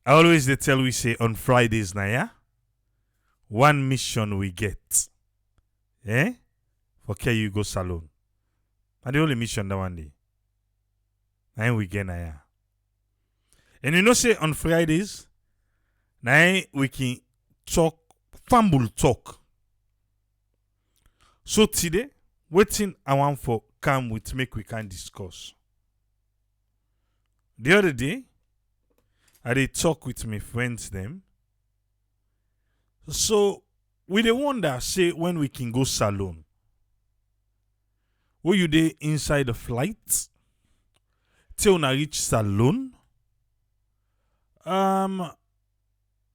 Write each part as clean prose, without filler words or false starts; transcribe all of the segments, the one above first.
I always they tell we say on Fridays now, yeah? One mission we get. Eh? For care you go salon. And the only mission that one day. Now we get now, yeah. And you know say on Fridays, now we can talk fumble talk. So today, waiting I want for come with make we can discuss. The other day, I did talk with my friends them. So we dey wonder say when we can go salon. Were you there inside the flight? Till una reach salon?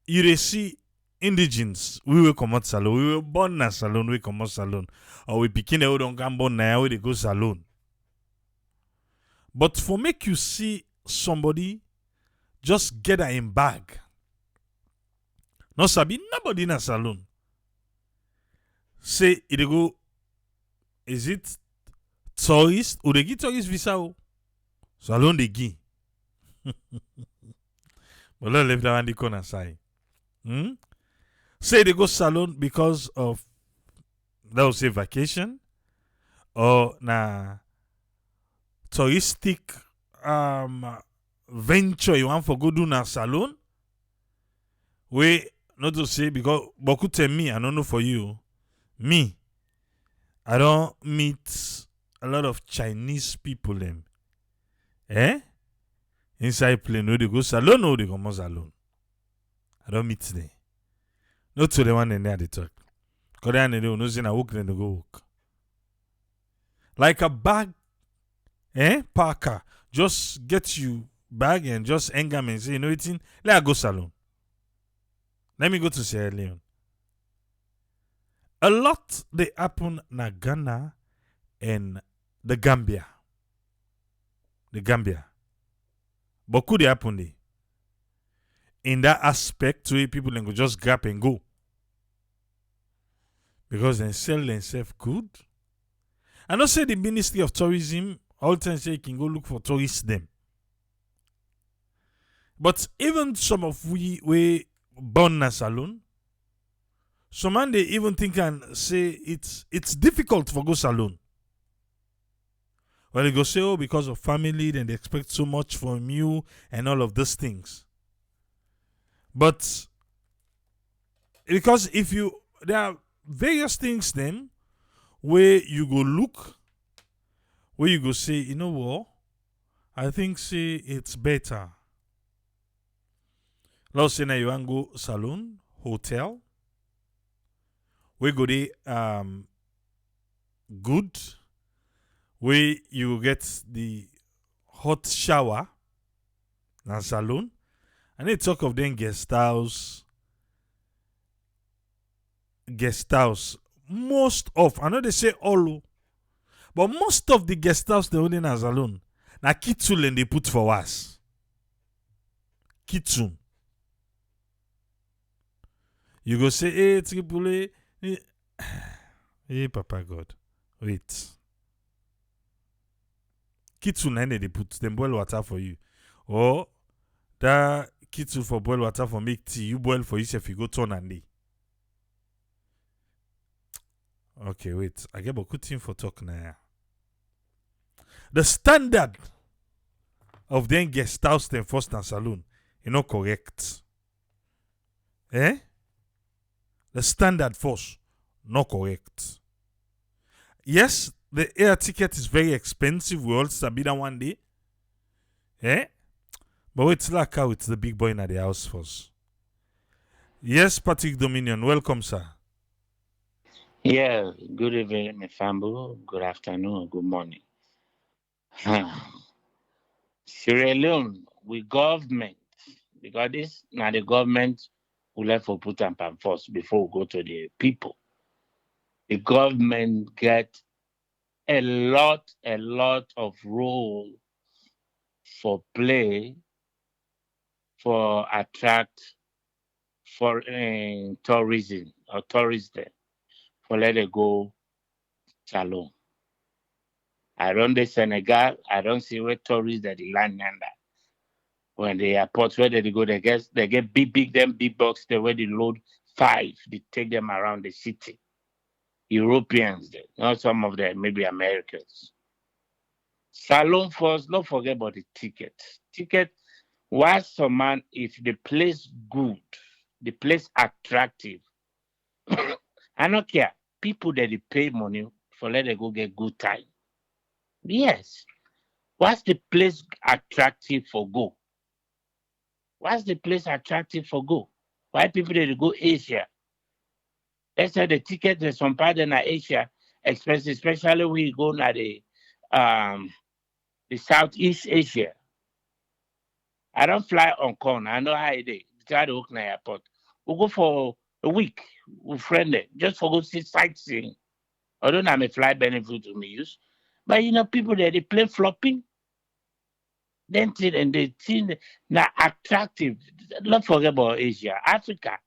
You dey see indigens. We will come out salon. We were born na salon. We come out salon. Or we pikin who don't come born na we dey go salon. But for make you see somebody just get her in bag. No sabi nobody in a salon. Say it go. Is it tourist? Ou they give tourist visa o? Salon they give. But let's leave that one the corner side. Say they go salon because of that will say vacation or na touristic venture you want for go do na salon. We not to say because beaucoup tell me, I don't know for you. Me, I don't meet a lot of Chinese people them. Inside plane, no they go salon or they come out salon. I don't meet them. Not to the one in there they talk. Because they know nothing I work then they go work. Like a bag, Parker, just get you bag and just hang them and say, you know what? Let her go salon. Let me go to Sierra Leone. A lot they happen na Ghana and the Gambia. The Gambia. But could they happen there? In that aspect where people can go just grab and go. Because they sell themselves good. I don't say the Ministry of Tourism all time say you can go look for tourists them. But even some of we born na salon, some man they even think and say it's difficult for go salon. Well, they go say, oh, because of family, then they expect so much from you and all of those things. But because there are various things then where you go look, where you go say, you know what, I think say it's better. Let's say now you want go salon, hotel, we go there good, where you get the hot shower and salon, and they talk of them guest house. Most of, I know they say all, but most of the guest house they only in a salon. Now kitchen and they put for us. Kitchen. You go say, hey, Tripoli. Hey, Papa God. Wait. Kitchen and they put them boil water for you. Or that kitchen for boil water for make tea. You boil for yourself, you go turn and day. Okay, wait. I get a good thing for talk now. The standard of them guest house them first and saloon, not correct. The standard first, not correct. Yes, the air ticket is very expensive. We all sabi that one day. But wait till I come with the big boy in the house first. Yes, Patrick Dominion, welcome, sir. Yeah, good evening, Fambo. Good afternoon, good morning. Sierra Leone, we government, because this now the government will let for put and pan first before we go to the people. The government get a lot of role for play for attract for tourism or tourists for let it go salon. I run the Senegal. I don't see where tourists that land under. when the airports where they go, they get big box there where they load five, they take them around the city. Europeans, there, not some of them, maybe Americans. Salon first, don't forget about the ticket. Ticket, why some man, if the place good, the place attractive, I don't care. People that they pay money for let them go get good time. Yes. What's the place attractive for go? What's the place attractive for go? Why people they go Asia? Let's say the ticket is some part in Asia expensive, especially when you go to um the Southeast Asia. I don't fly on con. I know how it is. Try to Oakland Airport. We go for a week with friend there, just for go see sightseeing. Although I'm a flight benefit to me use. But people there they play flopping, then and they think now attractive. Don't forget about Asia. Africa.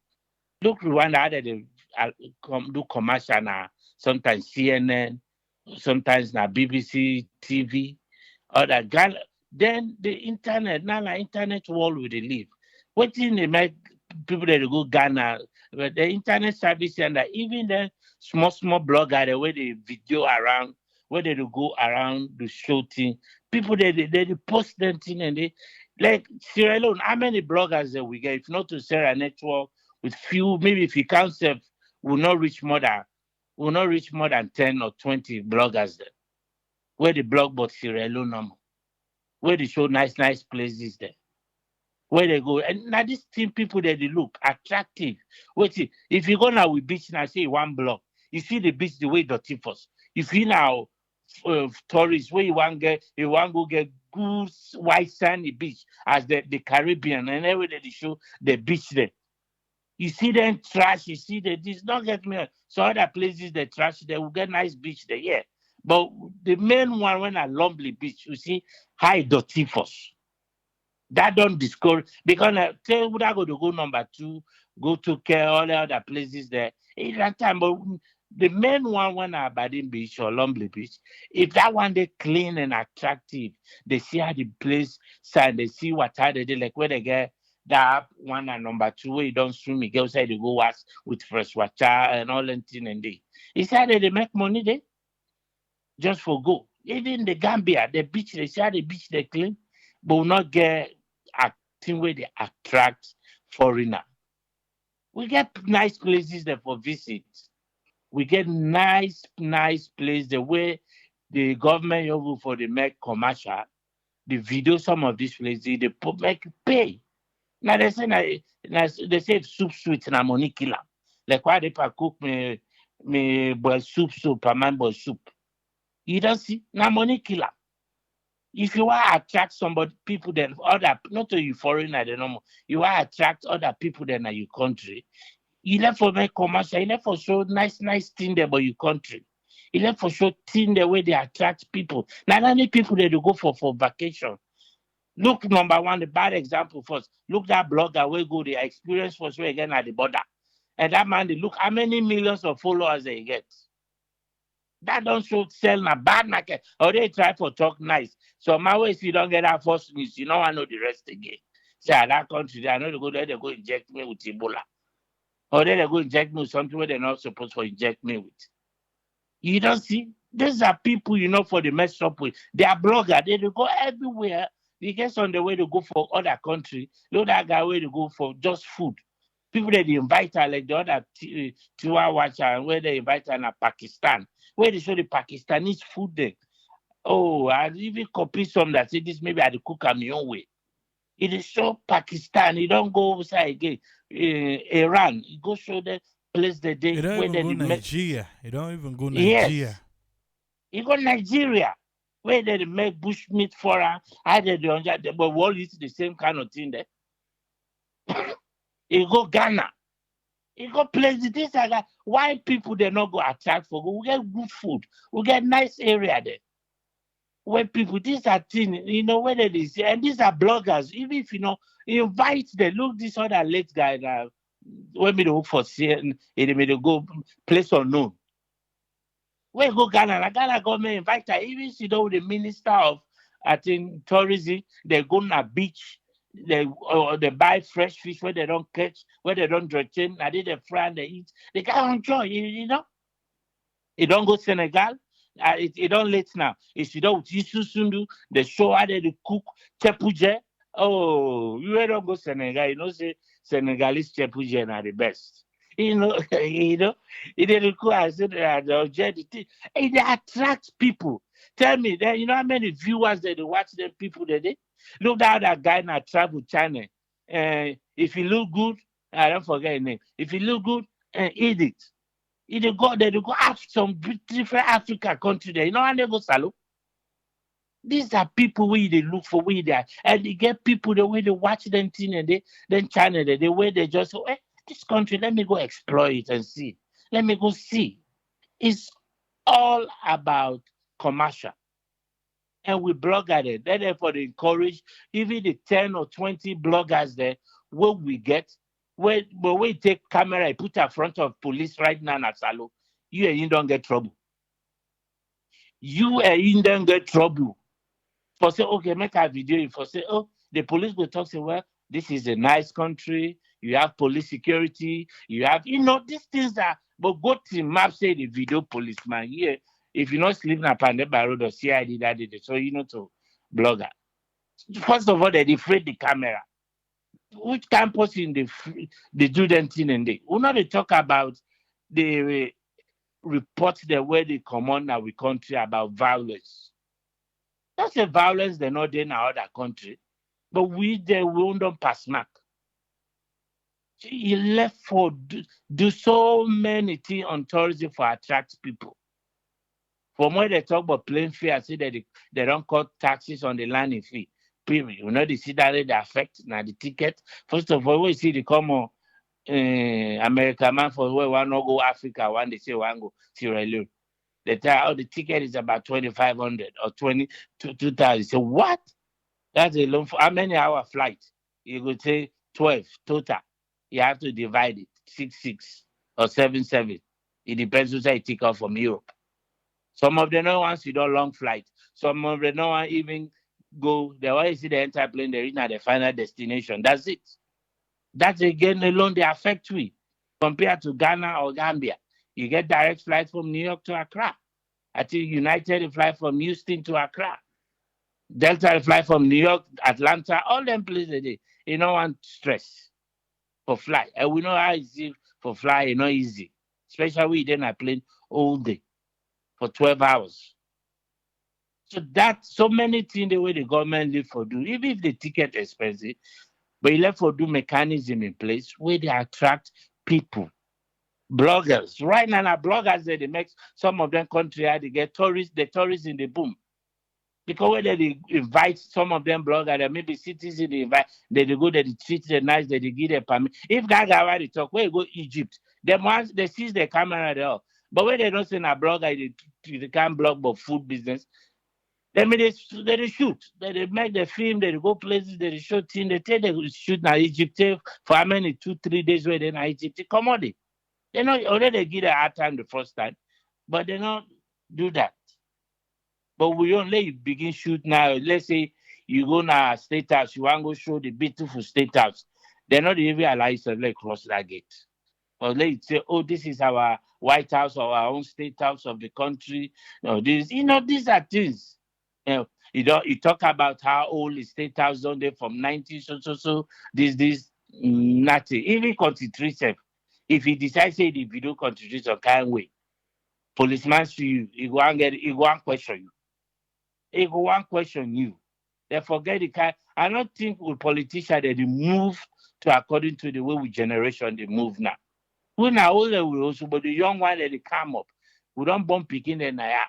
Look Rwanda how they do commercial now. Sometimes CNN, sometimes na BBC TV, or the Ghana. Then the internet, now the internet world we dey live. Wetin dey make people dey go Ghana, but the internet service and even the small blogger the way they video around, where they dey go around the show thing, people they post them thing and they like Sierra Leone. How many bloggers that we get? If not to Sarah network with few, maybe if you count self, will not reach more than 10 or 20 bloggers there. Where the blog about Sierra Leone number, where they show nice places there. Where they go. And now this thing people that they look attractive. Wait, if you go now with beach now, say one block, you see the beach the way dirty first. If you now tourists where you want go get good white sandy beach as the Caribbean and everywhere they show the beach there. You see them trash, you see this. Don't get me. So other places they trash, they will get nice beach there, yeah. But the main one when I Lonely Beach, you see high dirty first. That don't discourage because tell would I go to go number two, go to care all the other places there. In that time, but the main one when I Aberdeen Beach or Lonely Beach, if that one they clean and attractive, they see how the place side, they see what how they do, like where they get that one and number two where you don't swim, you go outside you go wash with fresh water and all that thing and they. It's how they make money there just for go. Even the Gambia, the beach, they see how the beach they clean, but will not get a thing where they attract foreigner. We get nice places there for visit. We get nice place the way the government over for the make commercial, the video some of these places they put make pay. Now they say they say soup sweet na money killer. Like why they cook me boil soup, a man boil soup. You don't see na money killer. If you want to attract somebody, people then other not to you foreigner, the normal, you want to attract other people then at your country. You left for make commercial, you left for show nice thing there about your country. You left for show thing the way they attract people. Not only people that they go for vacation. Look number one, the bad example first. Look that blogger where go the experience first way again at the border. And that man, they look how many millions of followers they get. That don't show sell na bad market. Or they try for talk nice. So my way if you don't get that first news, you know I know the rest again. Say that country, I know they go there, they go inject me with Ebola. Or then they go inject me with something where they're not supposed to inject me with. You don't see? These are people, for the mess up with. They are bloggers. They go everywhere. They get on the way to go for other country. Look that guy where they go for just food. People that they invite her, like the other Tiwa watcher, and where they invite her in Pakistan, where they show the Pakistanis food there. Oh, I even copy some that say this maybe I had to cook on my own way. It is show Pakistan. You don't go outside again. Iran. You go show the place that You they don't where even they go make. Nigeria. You don't even go Nigeria. Yes. You go Nigeria, where they make bush meat for her. I did but we all eat the same kind of thing there. You go Ghana. You go places. This are that. Why people they not go attract for? We get good food. We get nice area there. Where people, these are things, where they is, and these are bloggers. Even if invite them. Look, this other late guy now. When me to work for CN, they made go place unknown. Where go Ghana? La Ghana government invite her. Even she know the minister of I think tourism, they go on a beach. They buy fresh fish where they don't catch, where they don't dredge in. I did they fry and they eat. They can't enjoy, you know. It don't go Senegal. It don't late now. It's you don't sundu. They show how they cook chepuje. Oh, you don't go Senegal. You know say Senegalese chepuje are the best. You know, you know. It didn't cook. I said it attracts people. Tell me, then you know how many viewers they watch them people they. Look at that guy in a travel channel. If he look good, I don't forget his name. If he look good, eat it. If they go there, they go ask some different African country there. You know how they go salo? These are people where they look for where they are. And they get people the way they watch them thing and they then channel the way they just say, this country, let me go explore it and see. Let me go see. It's all about commercial. And we blog at it. Therefore, they encourage even the 10 or 20 bloggers there, what we get, when we take camera and put in front of police right now at Salo, you and you don't get trouble. You and you don't get trouble. For say, okay, make a video. For say, oh, the police will talk, say, well, this is a nice country. You have police security. You have, these things are, but go to map, say the video policeman here. If you're not sleeping up on the road or CID that did it, so you know to blogger. First of all, they afraid the camera. Which campus in the do them thing and they we not they talk about the report the way they come on our country about violence. That's a violence they're not in our other country. But we they will don't pass mark. He left for do so many things on tourism for attract people. From when they talk about plane fee, I see that they don't cut taxes on the landing fee. Period. You know, they see that they affect now the ticket. First of all, we see the common America man for where one no go Africa, one they say one go Sierra Leone. They tell the ticket is about 2,500 or 2,000. So what? That's a long for how many hour flight? You could say 12 total. You have to divide it 6 6 or 7 7. It depends who say take off from Europe. Some of them no ones you do long flight. Some of them no one even go. They always see the entire plane. They reach at the final destination. That's it. That again alone they affect we compared to Ghana or Gambia. You get direct flight from New York to Accra. I think United fly from Houston to Accra. Delta fly from New York, Atlanta, all them places they you know want stress for fly. And we know how easy for fly, you know easy. Especially we then I plane all day for 12 hours. So that's so many things the way the government live for do, even if the ticket expensive, but you left for do mechanism in place where they attract people. Bloggers. Right now, bloggers they make some of them country they get tourists in the boom. Because when they invite some of them bloggers, they maybe cities they invite, they go there, they treat them nice, they give them permit. If Gaga already talk, where you go Egypt, them once they seize the camera there. But when they don't send a blogger, they can't blog but food business. Then they shoot. They make the film, they go places, they shoot thing, they take they shoot now Egypt for how many 2 3 days where they in Egypt. Come on. They know already give a hard time the first time, but they don't do that. But we only begin shoot now. Let's say you go now state house, you want to go show the beautiful state house. They're not even allow you to like cross that gate. Or they say, oh, this is our White House or our own state house of the country. No, these are things. You talk about how old the state house done there from 90 so. This nothing. Even constitution. If he decides say the video constitution can't wait, policeman see you, he go and question you. He go and question you. They forget the kind. I don't think with politicians they move to according to the way we generation they move now. We now older we also, but the young one that they come up, we don't bump picking them now.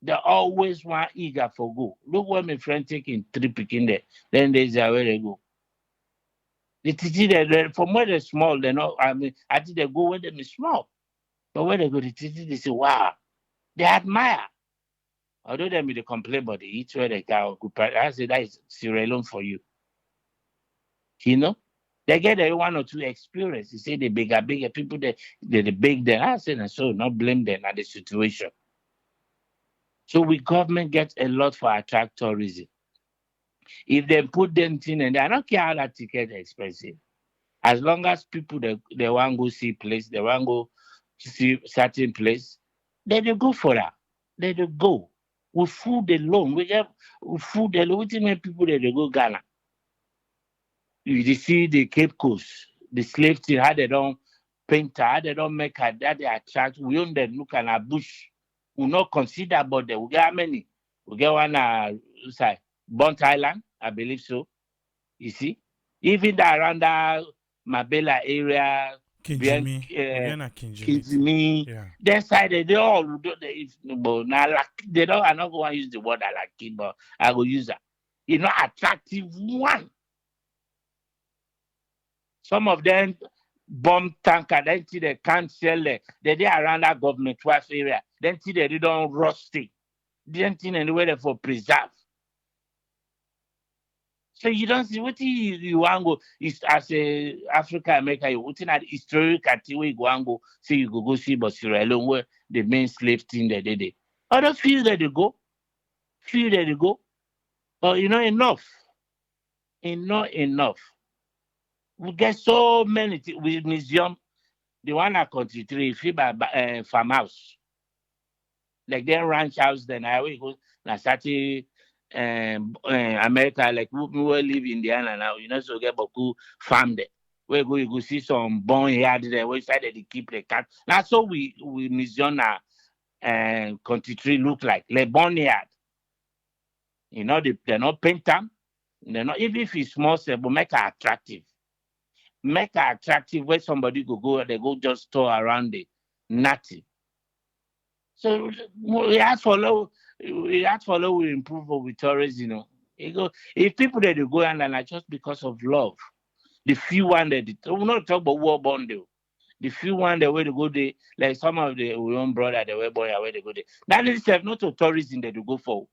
They always want eager for go. Look what my friend taking 3 picking there. Then there's where they go. The teaching from where they're small, they know. I mean, I think they go when they're small. But when they go to teaching, they say, wow, they admire. Although they may complain, but they eat where they go. I say that is Sierra Leone for you. You know? They get a 1 or 2 experience. You say the bigger people they big them. I say and so not blame them at the situation. So we government get a lot for attract tourism. If they put them thing and I don't care how that ticket is expensive. As long as people they want go see place, they want go see certain place, they go for that. They go. We food alone. We get we food alone. We think people they go Ghana. You see the Cape Coast, the slave thing, how they don't paint her, how they don't make her, that they attract. We own them look at a bush. We not consider about them. We get how many? We get one sorry, Bunt Island, I believe so. You see? Even that around that Mabela area, behind Kinjimi. Again at Kinjimi. Kizimi, Yeah. that side they all do but now like they don't I'm not gonna use the word I like it, but I will use that. You know, attractive one. Some of them bomb tanker, then till they can't sell it. They around that government wife area. Then till they don't rust it. Then till anywhere for preserve. So you don't see what you want go is as a African American, you looking at historic where you go and go say you go see but Sierra Leone where the main slave thing that they did. Other feel that they go, feel that they go. But you know enough. Enough enough. We get so many with museum. The one at country three, feel by farmhouse. Like then ranch house, then I will go na certain America, like we will live in Indiana now, you know, so get Boku farm there. Where go you go see some barnyard there, where side they keep the cat. That's so we museum country tree look like barnyard. You know, they're not paint them. They're not even if it's small, but make it attractive. Make it attractive where somebody go, they go just store around the nothing. So we had follow we improve with tourists, you know. You go if people that they go and are just because of love. The few one that we not talk about war bond though. The few one that way to go there, like some of the we own brother the way boy where they go there. That is not to tourism that they go for.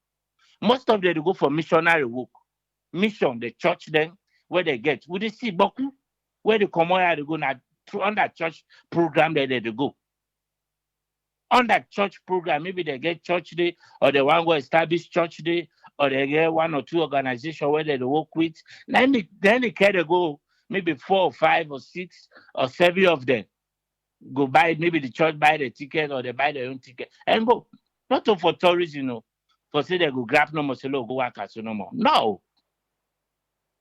Most of them they go for missionary work. Mission, the church then where they get. We they see Boku where they come out they go now through on that church program that they go on that church program, maybe they get church day or they want to establish church day or they get one or two organizations where they work with. Then they can go maybe 4 or 5 or 6 or 7 of them go buy maybe the church buy the ticket or they buy their own ticket and go. Not for tourists, you know, for say they go grab no more, say go work as no more. No.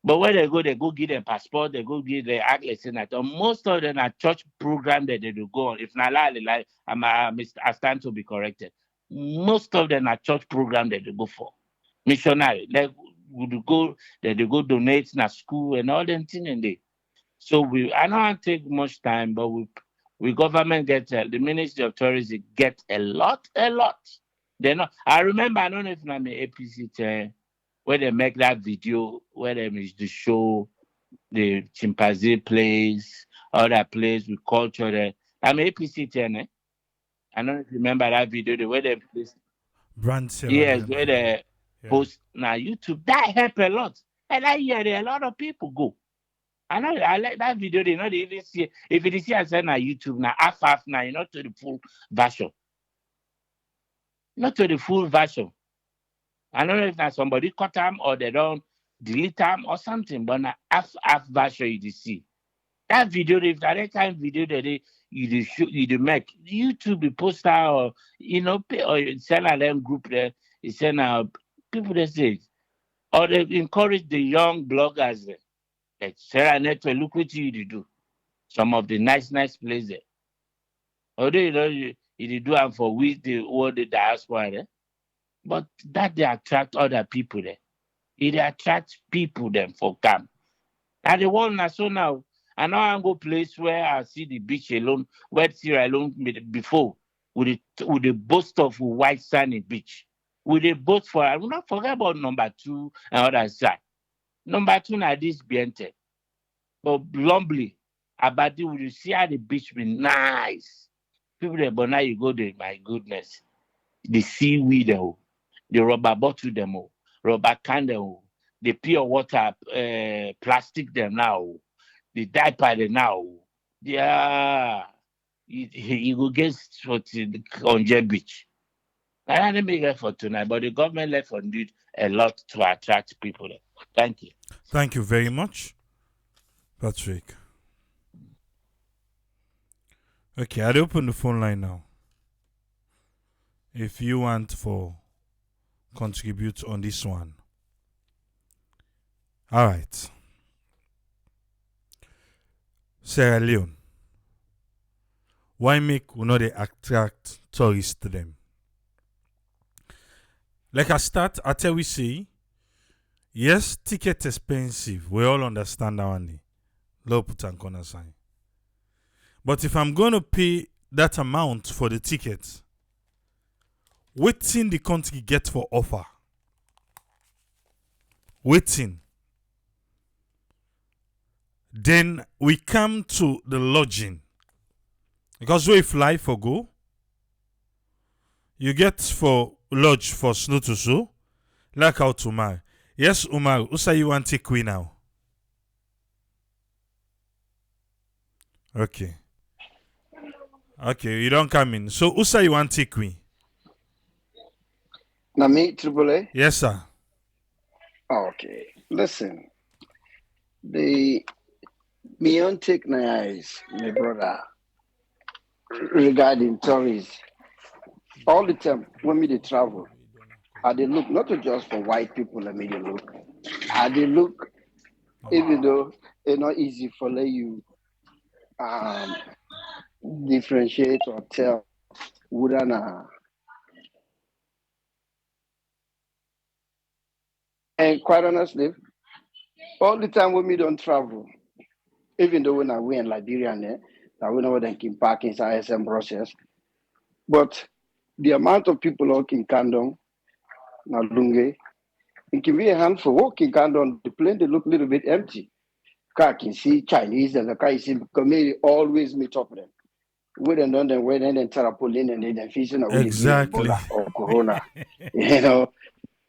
But when they go give them passport, they go give the act like senator. Most of them are church program that they do go on. If not lie, I stand to be corrected. Most of them are church program that they go for. Missionary. Like would go that they go donate in a school and all them thing and they. So I don't take much time, but we government get the Ministry of Tourism get a lot, a lot. They know. I remember. I don't know if I'm an APC where they make that video where they is to show the chimpanzee plays, other plays with culture there. I'm APC 10, eh? I don't know if you remember that video, the way they place. Brand Sierra Yes, Leone where video. they Yeah. post now YouTube. That help a lot. And I hear there a lot of people go. I like that video, they not even see if it is here I said na YouTube now half now, you not to the full version. Not to the full version. I don't know if now somebody cut them or they don't delete them or something, but now half version you dey see. That video, if that kind of video that you shoot, you dey make YouTube, the poster or pay or you send a them group there, you send out people they say, or they encourage the young bloggers there. Like Sarah Network, look what you dey do. Some of the nice places there. Although you dey do them for with the all the diaspora there, but that they attract other people there. It attracts people them for camp. And the one na so now, I now I go place where I see the beach alone, where Sierra alone before with the boast of white sandy beach. With the boat for I will not forget about number two and other side. Number two na this Biente. But Lumbly, Abadi, will you see how the beach be nice? People there, but now you go there, my goodness. The seaweed, the rubber bottle them, rubber can them, the pure water plastic them now, the diaper them now. Yeah, you go get on J Beach. I didn't make it for tonight, but the government left on it a lot to attract people there. Thank you. Thank you very much, Patrick. Okay, I'll open the phone line now. If you want for contribute on this one. All right. Sierra Leone. Why make we not attract tourists to them? Like I start, I tell we say, yes, ticket expensive. We all understand that one. Low put and corner sign. But if I'm going to pay that amount for the ticket, waiting the country get for offer. Waiting. Then we come to the lodging. Because we fly for go, you get for lodge for snow to show, like out Umar. Yes, Umar, who say you want to take we now? Okay. Okay, you don't come in. So who say you want to take we? Now me, Triple A? Yes, sir. Okay. Listen, the me on take my eyes, my brother, regarding tourists. All the time when me they travel, I they look not just for white people, I mean they look. I they look, even though it's not easy for you um differentiate or tell wouldn't and quite honestly, all the time when me don't travel, even though when I went in Liberia I we know what they can park inside SM process. But the amount of people walking Kandong, Nalunge, it can be a handful walking Kandong, the plane they look a little bit empty. Car can see Chinese and the car you see community always meet up with them. We don't know them when then Tarapolin and then fishing or we give Exactly. Ebola or Corona. You know,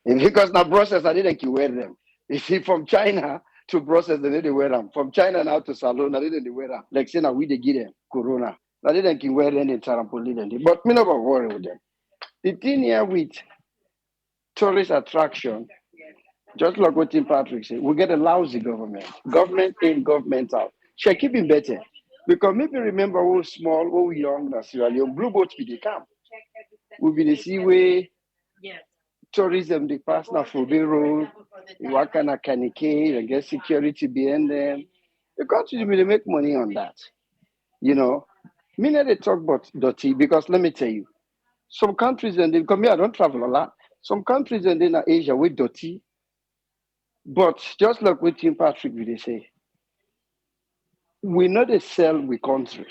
and because now process I didn't wear them. You see from China to process they didn't wear them. From China now to Salon, I didn't wear them. Like saying we they give them Corona. I didn't wear them in Tarapolin. But me never worry with them. The thing here with tourist attraction, just like what Tim Patrick said, we get a lousy government. Government in, government out. Should keep it better. Because maybe remember we small, we young, that's really blue boats be the camp. We be the seaway, tourism, the pass na Fobe Road, Wakana Kanike, and get security behind them. The country will make money on that. You know, me not they talk about dirty because let me tell you, some countries and they come here, I don't travel a lot. Some countries and then Asia with dirty. But just like what Tim Patrick will say, we know they sell we country.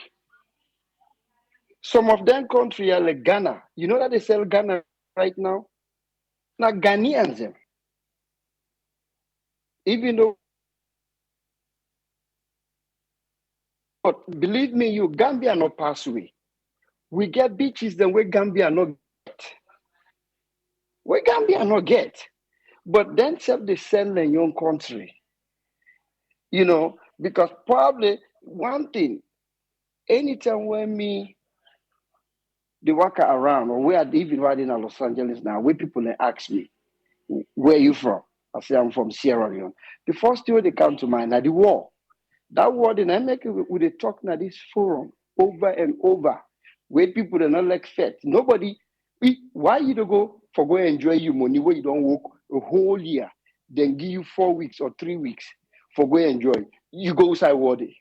Some of them country are like Ghana. You know that they sell Ghana right now? Now Ghanaians them. Even though but believe me, you Gambia not pass away. We get beaches then we Gambia not get. We Gambia not get. But then self they sell in your country. You know, because probably one thing, anytime when me they walk around or where even right in Los Angeles now, where people they ask me, where you from? I say I'm from Sierra Leone. The first thing they come to mind are the war. That war then I make it with a talk now this forum over and over where people are not like fed. Nobody why you don't go for go enjoy your money where you don't work a whole year, then give you 4 weeks or 3 weeks for go enjoy. You go outside war day.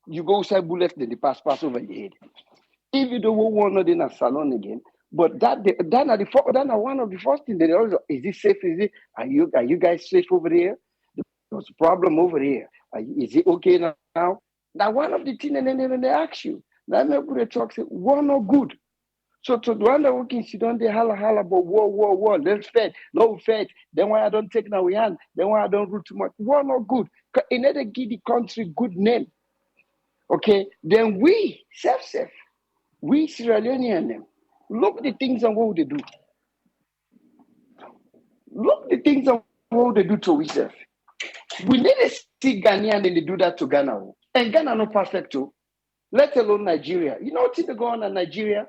You go outside bullet, then the pass over your head. Even though we want not in a salon again, but that are one of the first things they also is it safe? Is it are you guys safe over there? There's a problem over here. Is it okay now? Now one of the things and then they ask you. Now I'm going to talk say war no good. So to the one that working sit down there holla about war. Let's fed, no fed. Then why I don't take now we hand. Then why I don't root too much. War no good. In order to give the country good name. Okay, then we safe. We Sierra Leonean them. Look the things and what they do. Look the things and what they do to ourselves. We need to see Ghanaian and they do that to Ghana. And Ghana not perfect too. Let alone Nigeria. You know what they go on in Nigeria?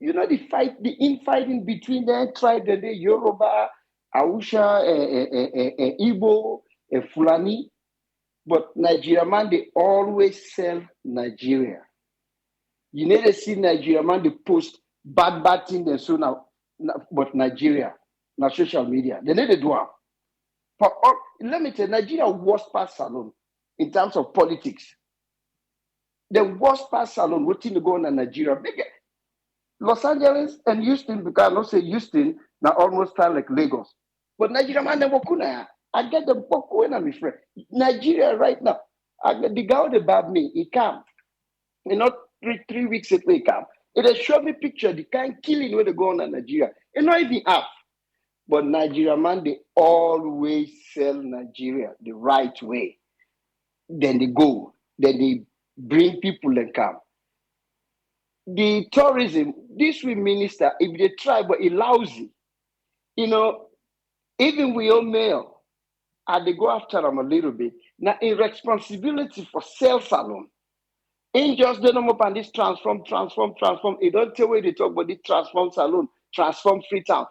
You know the infighting between the tribe and the Yoruba. Ausha, Igbo, Fulani, but Nigeria man, they always sell Nigeria. You need to see Nigeria man, they post bad things and so now, but Nigeria, now social media, they need to do it. Let me tell you, Nigeria worst pass salon in terms of politics. The worst pass salon, waiting to go on in Nigeria. Los Angeles and Houston, because I not say Houston, now almost kind like Lagos. But Nigeria man never could. I get the book when I'm friend. Nigeria right now. I get the guy that bad me, he come. You know, three weeks ago he come. It has showed me picture the kind killing where they go on in Nigeria. It not even half. But Nigeria man, they always sell Nigeria the right way. Then they go. Then they bring people and come. The tourism, this we minister, if they try, but it lousy. You know, even we all mail, and they go after them a little bit. Now, in responsibility for sales salon, in just the number and this transform. It don't tell where they talk about this transform salon, transform Freetown.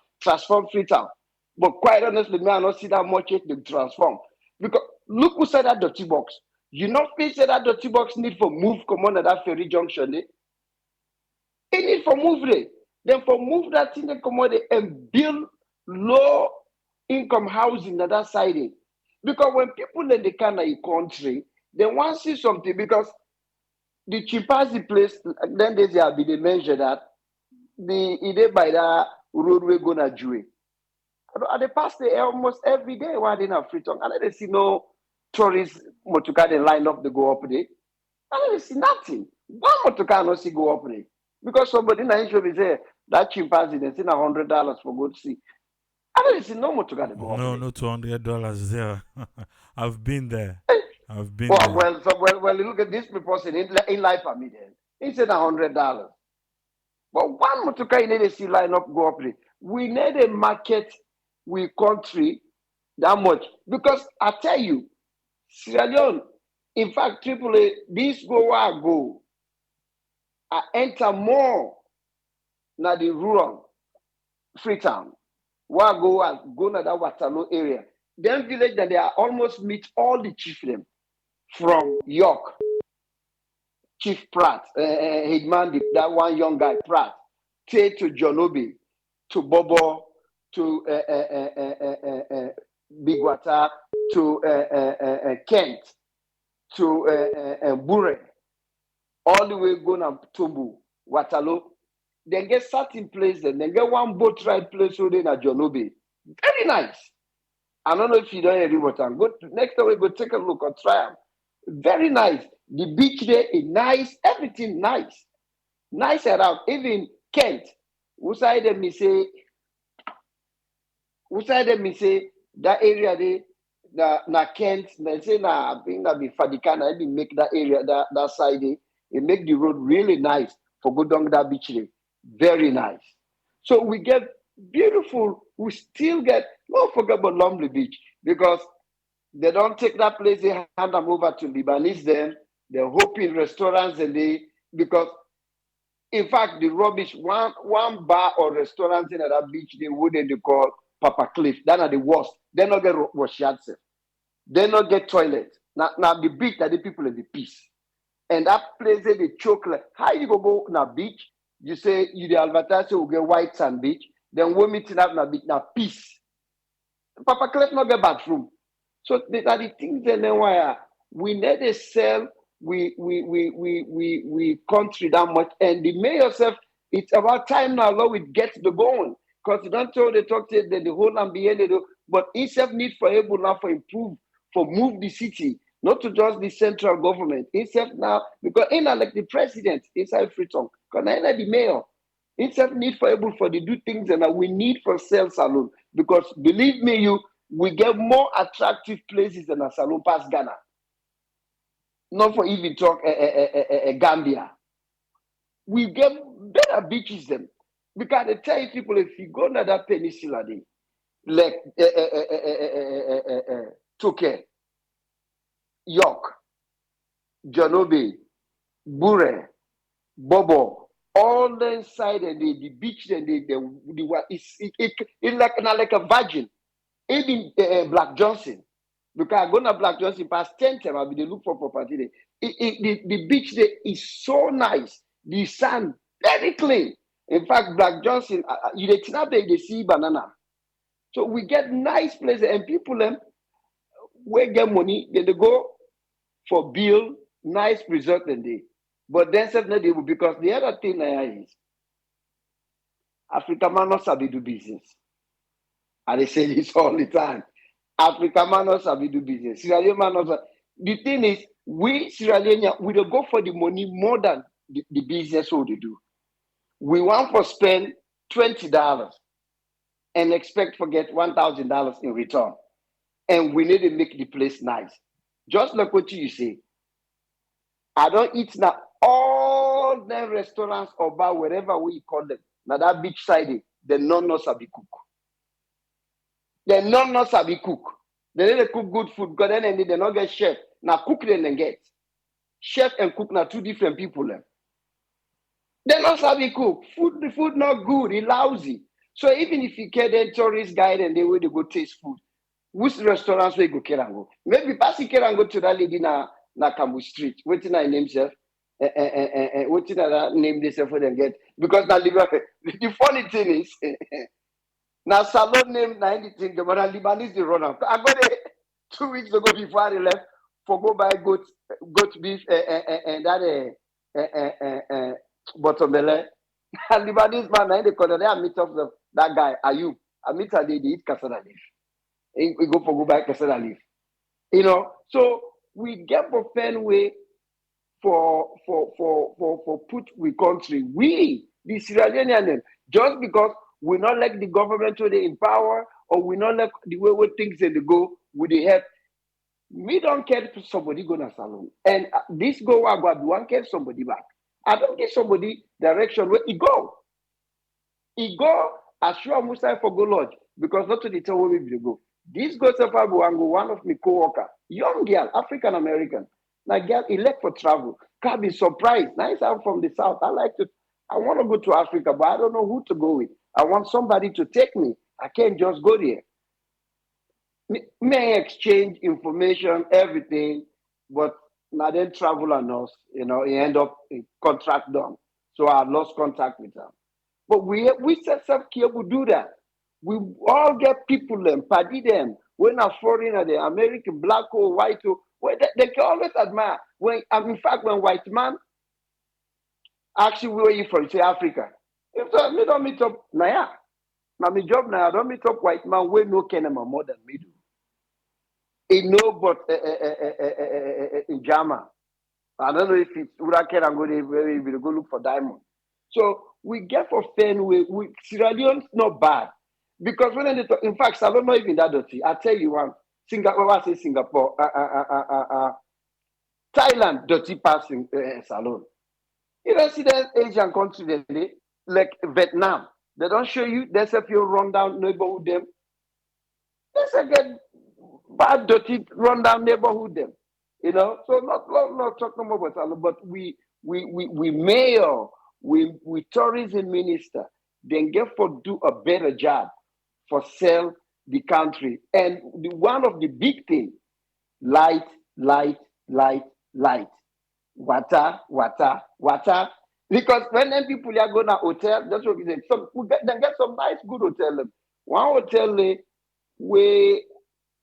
But quite honestly, me, I don't see that much yet to transform. Because look who said that dirty box. You not feel say that dirty box need for move come on at that ferry junction. Eh? It need for move it. Then for move that thing they come out and build low income housing on that side. Eh? Because when people in the kind of country, they want to see something because the chimpanzee place, then they measure that the ide by that roadway gonna Jue. At the past day almost every day while they have free tongue. And they see no tourists motocar they line up to go up there. And they see nothing. One motocar not see go up there. Because somebody in the show be say that chimpanzee they see $100 for go to see. And they see no motocar they go up there. No, $200 there. I've been there. I've been Well, there. well, look at this person in life for me then. He said $100. But one motocar you need to see line up go up there. We need a market we country that much. Because I tell you, Sierra Leone, in fact, AAA, this go where I go, I enter more na the rural Freetown. Where I go na that Waterloo area. Them village that they are almost meet all the chiefdom from York, Chief Pratt, Hidman, that one young guy, Pratt, to John Obi, to Bobo, to Big Wata, to Kent, to Bure, all the way going to Tumbu, Waterloo. Then get certain place, then get one boat ride place so they na John Obi. Very nice. I don't know if you don't hear what I'm. Go next time we go take a look or try them. Very nice. The beach there is nice. Everything nice. Nice around. Even Kent. Who side them me say that area there na Kent. They say na I think that be Fadikana. It make that area that side there. It make the road really nice for go down that beach there. Very nice. So we get beautiful. We still get. Don't forget about Lumley Beach because they don't take that place. They hand them over to Lebanese. Then they're hoping restaurants and because in fact the rubbish one bar or restaurant in that beach they wouldn't they call Papa Cliff. That are the worst. They not get wash yards. They not get toilet. Now the beach that the people in the peace. And that place they choke like how you go na beach. You say you the advertise will get white sand beach. Then we meeting up na beach na peace. Papa Cliff not get bathroom. So these are the things that why we need to sell we country that much. And the mayor self, it's about time now Lord we get the going. Because you don't tell the talk to the whole and behind it, but itself need for able now for improve, for move the city, not to just the central government. Itself now, because in like the president inside Freetown, because I the mayor. Itself need for able for the do things and we need for sales alone. Because believe me, we get more attractive places than a salon past Ghana. Not for even talk Gambia. We get better beaches them. Because they tell you people if you go to that peninsula day, like Toke, York, Janobe, Bure, Bobo, all the inside and the beach and it's like a virgin. Even Black Johnson, because I go to Black Johnson past 10 time, I'll be the look for property there. The beach there is so nice. The sand very clean. In fact, Black Johnson, you dey up there, they see banana. So we get nice places and people them we get money, they go for bill, nice result and they. But then certainly because the other thing is Africa man not sabi do business. And they say this all the time. Africa man not sabi do business. Sierra Leone man not. The thing is, we Sierra Leone, we don't go for the money more than the business what they do. We want to spend $20 and expect to get $1,000 in return. And we need to make the place nice. Just like what you say. I don't eat now all the restaurants or bar, wherever we call them. Now that beach side, they not sabi cook. They not sabi cook. They need to cook good food because then they not get chef. Now cook them and get. Chef and cook now two different people. They not sabi cook. The food not good, it's lousy. So even if you get a tourist guide and they will go taste food, which restaurants will go Kerango? Maybe pass Kerango to that lady na Kambu Street. Waiting I name self. Waiting that name themselves for them get because now the funny thing is now salon name na anything the one Libanese the run out. I got it 2 weeks ago before I left for go buy goat beef and that bottom and Libanese man na in the corner there I meet up that guy Ayub. I meet a lady eat cassava leaf. We go buy cassava leaf. You know, so we get for Fenway for put we country. We the Sierra Leonean just because we not like the government to the in power or we not like the way things they go with the help. Me don't care if somebody go to salon. And this go one care somebody back. I don't get somebody direction where he go. He go assure Musa for go lodge because not to the tell where we go. This goes up one of my co-worker, young girl, African American. Now girl elect for travel. Can't be surprised. Nice, I'm from the south. I want to go to Africa, but I don't know who to go with. I want somebody to take me. I can't just go there. May exchange information, everything, but now then travel and us, you know, he end up in contract done. So I lost contact with them. But we set up here, we do that. We all get people them, party them. When a foreigner, the American, black or white, or they can always admire. In fact, when white man actually where you from, say Africa. If me don't meet up, now my job now, I don't meet up white man, we no Kenema more than me do. He know but in Jama. I don't know if it's Uraken and go there, we go look for diamond. So we get for Fenway, Sierra Leone's not bad. Because when they talk, in fact, I don't know even that dirty. I tell you one, Singapore, Thailand, dirty passing salon. You don't see that Asian country, like Vietnam. They don't show you, there's a few rundown neighborhood them. There's a get bad, dirty, rundown neighborhood them. You know, so not talking about salon, but we mayor, we tourism minister, then get for do a better job for sell the country. And one of the big things, light. Water. Because when them people are going to hotel, that's what we say. They get some nice, good hotel. One hotel where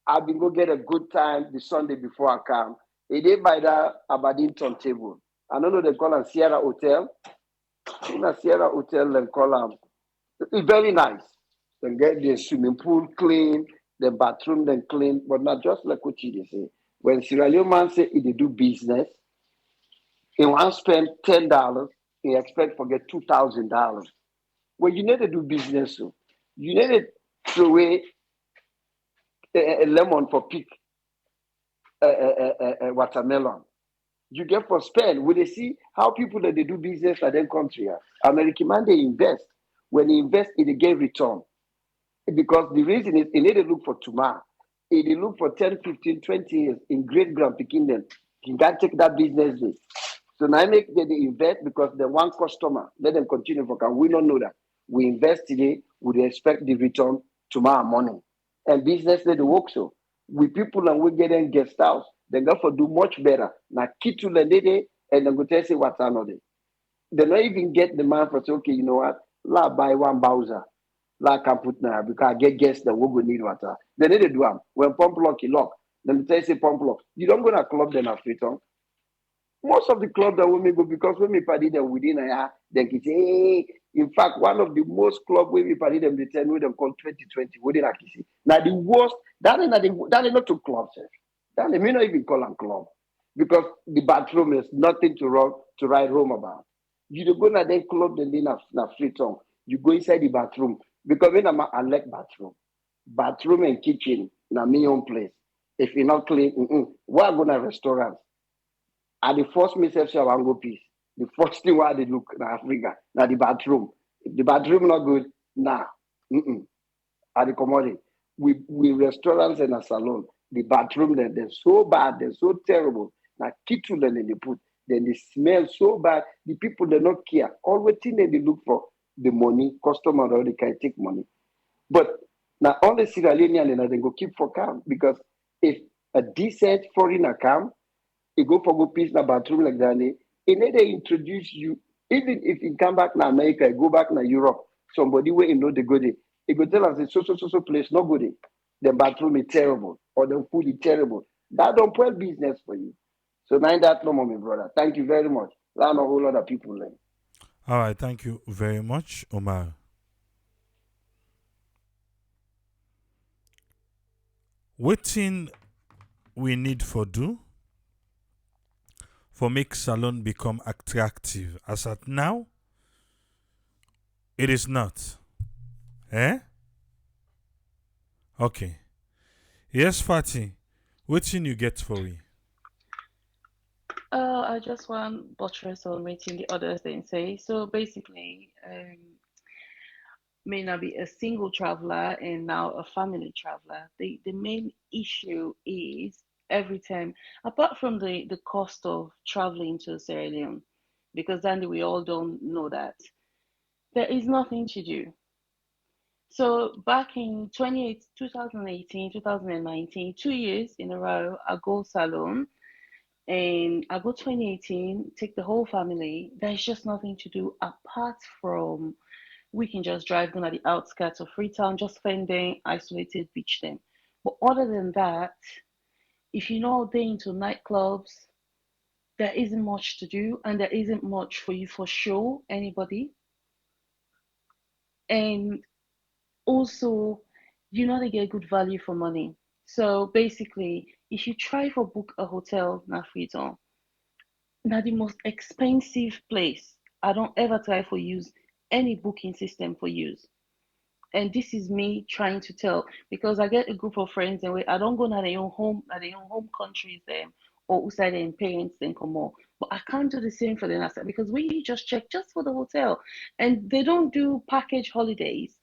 I've been go get a good time the Sunday before I come. It is by the Aberdeen turntable. I don't know they call them Sierra Hotel. In a Sierra Hotel, they call them. It's very nice. They get the swimming pool clean, the bathroom then clean, but not just like what they say. When Sierra Leone man say they do business, he want to spend $10, he expect to get $2,000. Well, you need to do business, so you need to throw away a lemon for pick a watermelon. You get for spend. When they see how people that they do business at their country, American man they invest. When they invest, they get return. Because the reason is, they need to look for tomorrow. If they look for 10, 15, 20 years in great grand picking them, you can't take that business day. So now I make them invest because the one customer, let them continue for we don't know that. We invest today, we expect the return tomorrow morning. and business they work so. With people and we get in guest house, they go for do much better. Now kitu le dede and then go tell say what's another. They don't even get the man for say, okay, you know what? La buy one Bowser. La can put now because I get guests that we go need water. They need to do them. When pump lock, you lock. Let me tell you say pump lock. You don't go to a club then after it on. Most of the clubs that women go because when we party them within a year, they can say, hey, in fact, one of the most club when we party them, they tell me them called 2020. What did I say? Now the worst, that is not to clubs. That may not even call them club because the bathroom is nothing to run to write home about. You don't go na then club then na free tongue. You go inside the bathroom because when I like bathroom and kitchen na me own place. If you're not clean, why go to restaurants? And the first myself say I want go peace. The first thing why they look in Africa, now the bathroom. If the bathroom not good, nah. At the commodity. We restaurants and a salon. The bathroom they're so bad, they're so terrible. Now kitchen then they put, then they smell so bad. The people they not care. Always thing they look for the money, customer or they can take money. But now only Sierra Leonean and they go keep for calm because if a decent foreigner come, you go for go piece in a bathroom like that. They need to introduce you. Even if you come back to America, you go back to Europe, somebody where you know the good day. You go tell us so place no good day. The bathroom is terrible or the food is terrible. That don't put business for you. So now that no more, my brother. Thank you very much. Learn a whole lot of people learn. All right, thank you very much, Omar. Waiting we need for do for make salon become attractive. As at now, it is not. Eh? Okay. Yes, Fatih. Waiting you get for we. I just want buttress on waiting the others then say. So basically, may not be a single traveler and now a family traveler. The main issue is every time, apart from the cost of traveling to Sierra Leone, because then we all don't know that there is nothing to do. So back in 2018, 2019, 2 years in a row, I go salon and I go 2018, take the whole family. There's just nothing to do apart from we can just drive down at the outskirts of Freetown, just spending isolated beach then. But other than that, if you're not there into nightclubs, there isn't much to do and there isn't much for you for show anybody. And also, you know they get good value for money. So basically, if you try for book a hotel na Freetown, now the most expensive place. I don't ever try for use any booking system for use. And this is me trying to tell because I get a group of friends and I don't go to their own home countries them or outside their parents then come more. But I can't do the same for the NASA because we just check just for the hotel and they don't do package holidays.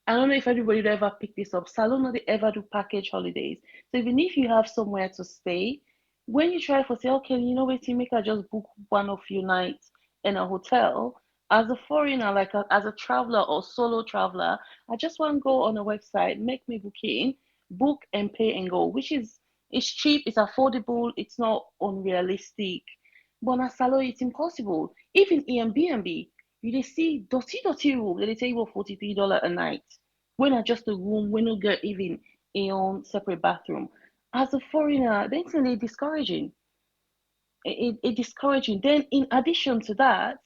I don't know if everybody would ever pick this up. Salon they ever do package holidays. So even if you have somewhere to stay, when you try for say, okay, you know what, you make I just book one of your nights in a hotel, as a foreigner, as a traveler or solo traveler, I just want to go on a website, make me booking, book and pay and go, which is it's cheap, it's affordable, it's not unrealistic. But na salo, it's impossible. Even Airbnb, you dey see dirty room, they tell you $43 a night. When I just a room, when you get even a own separate bathroom. As a foreigner, that's really discouraging. It discouraging. Then in addition to that,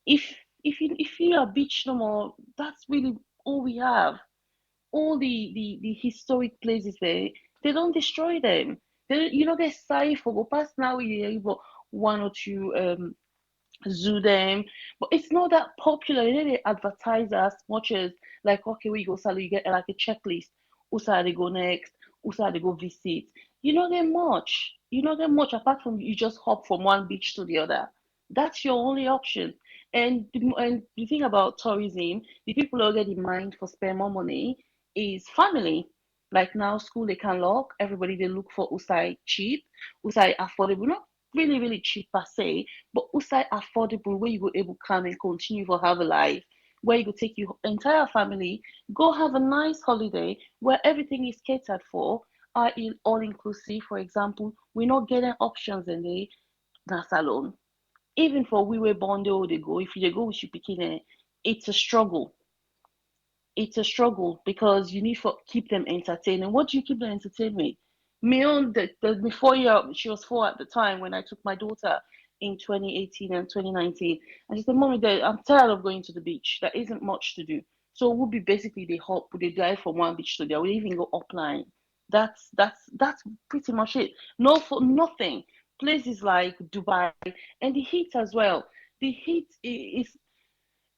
if if you are beach no more, that's really all we have. All the historic places there, they don't destroy them. They you know get safe for go past now we able one or two zoo them, but it's not that popular. You know, they advertise as much as like, okay, we go salo, you get like a checklist. Usa they go next, Usa they go visit. You don't get much. You don't get much apart from you just hop from one beach to the other. That's your only option. And the thing about tourism, the people who get in mind for spend more money is family. Like now, school they can lock. Everybody they look for Usai cheap, Usai affordable. Not really cheap per se, but also affordable where you go able to come and continue for have a life where you go take your entire family, go have a nice holiday where everything is catered for, i.e. all inclusive. For example, we're not getting options in the salon. Even for we were born there, they go. If you go with your pikin, it's a struggle. It's a struggle because you need to keep them entertained. And what do you keep them entertained with? Me on the before year, she was 4 at the time when I took my daughter in 2018 and 2019. And she said, Mommy, I'm tired of going to the beach. There isn't much to do. So we'll be basically the hop, they drive from one beach to the other. We even go upline. That's pretty much it. No for nothing. Places like Dubai and the heat as well. The heat is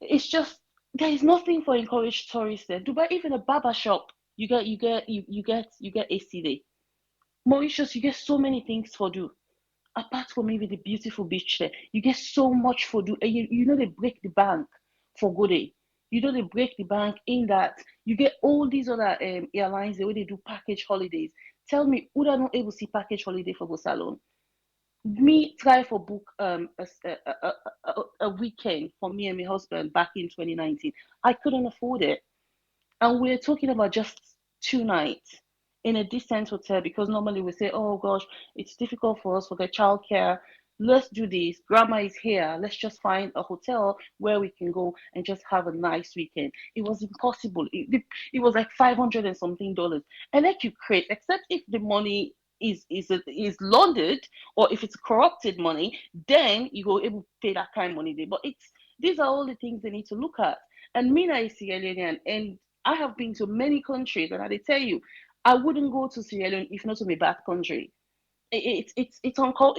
it's just there is nothing for encouraged tourists there. Dubai, even a barber shop, you get AC there. Mauritius, you get so many things for do. Apart from maybe the beautiful beach there, you get so much for do. And you know they break the bank for good day. You know they break the bank in that you get all these other airlines the way they do package holidays. Tell me, who are not able to see package holiday for go salon? Me try for book a weekend for me and my husband back in 2019. I couldn't afford it, and we're talking about just 2 nights in a decent hotel because normally we say, oh gosh, it's difficult for us for the childcare. Let's do this. Grandma is here. Let's just find a hotel where we can go and just have a nice weekend. It was impossible. It was like 500 and something dollars. And let you create, except if the money is laundered or if it's corrupted money, then you go able to pay that kind of money there. But it's these are all the things they need to look at. And me, I Sierra Leonean, and I have been to many countries, and I tell you, I wouldn't go to Sierra Leone if not to be bad country. It's uncalled.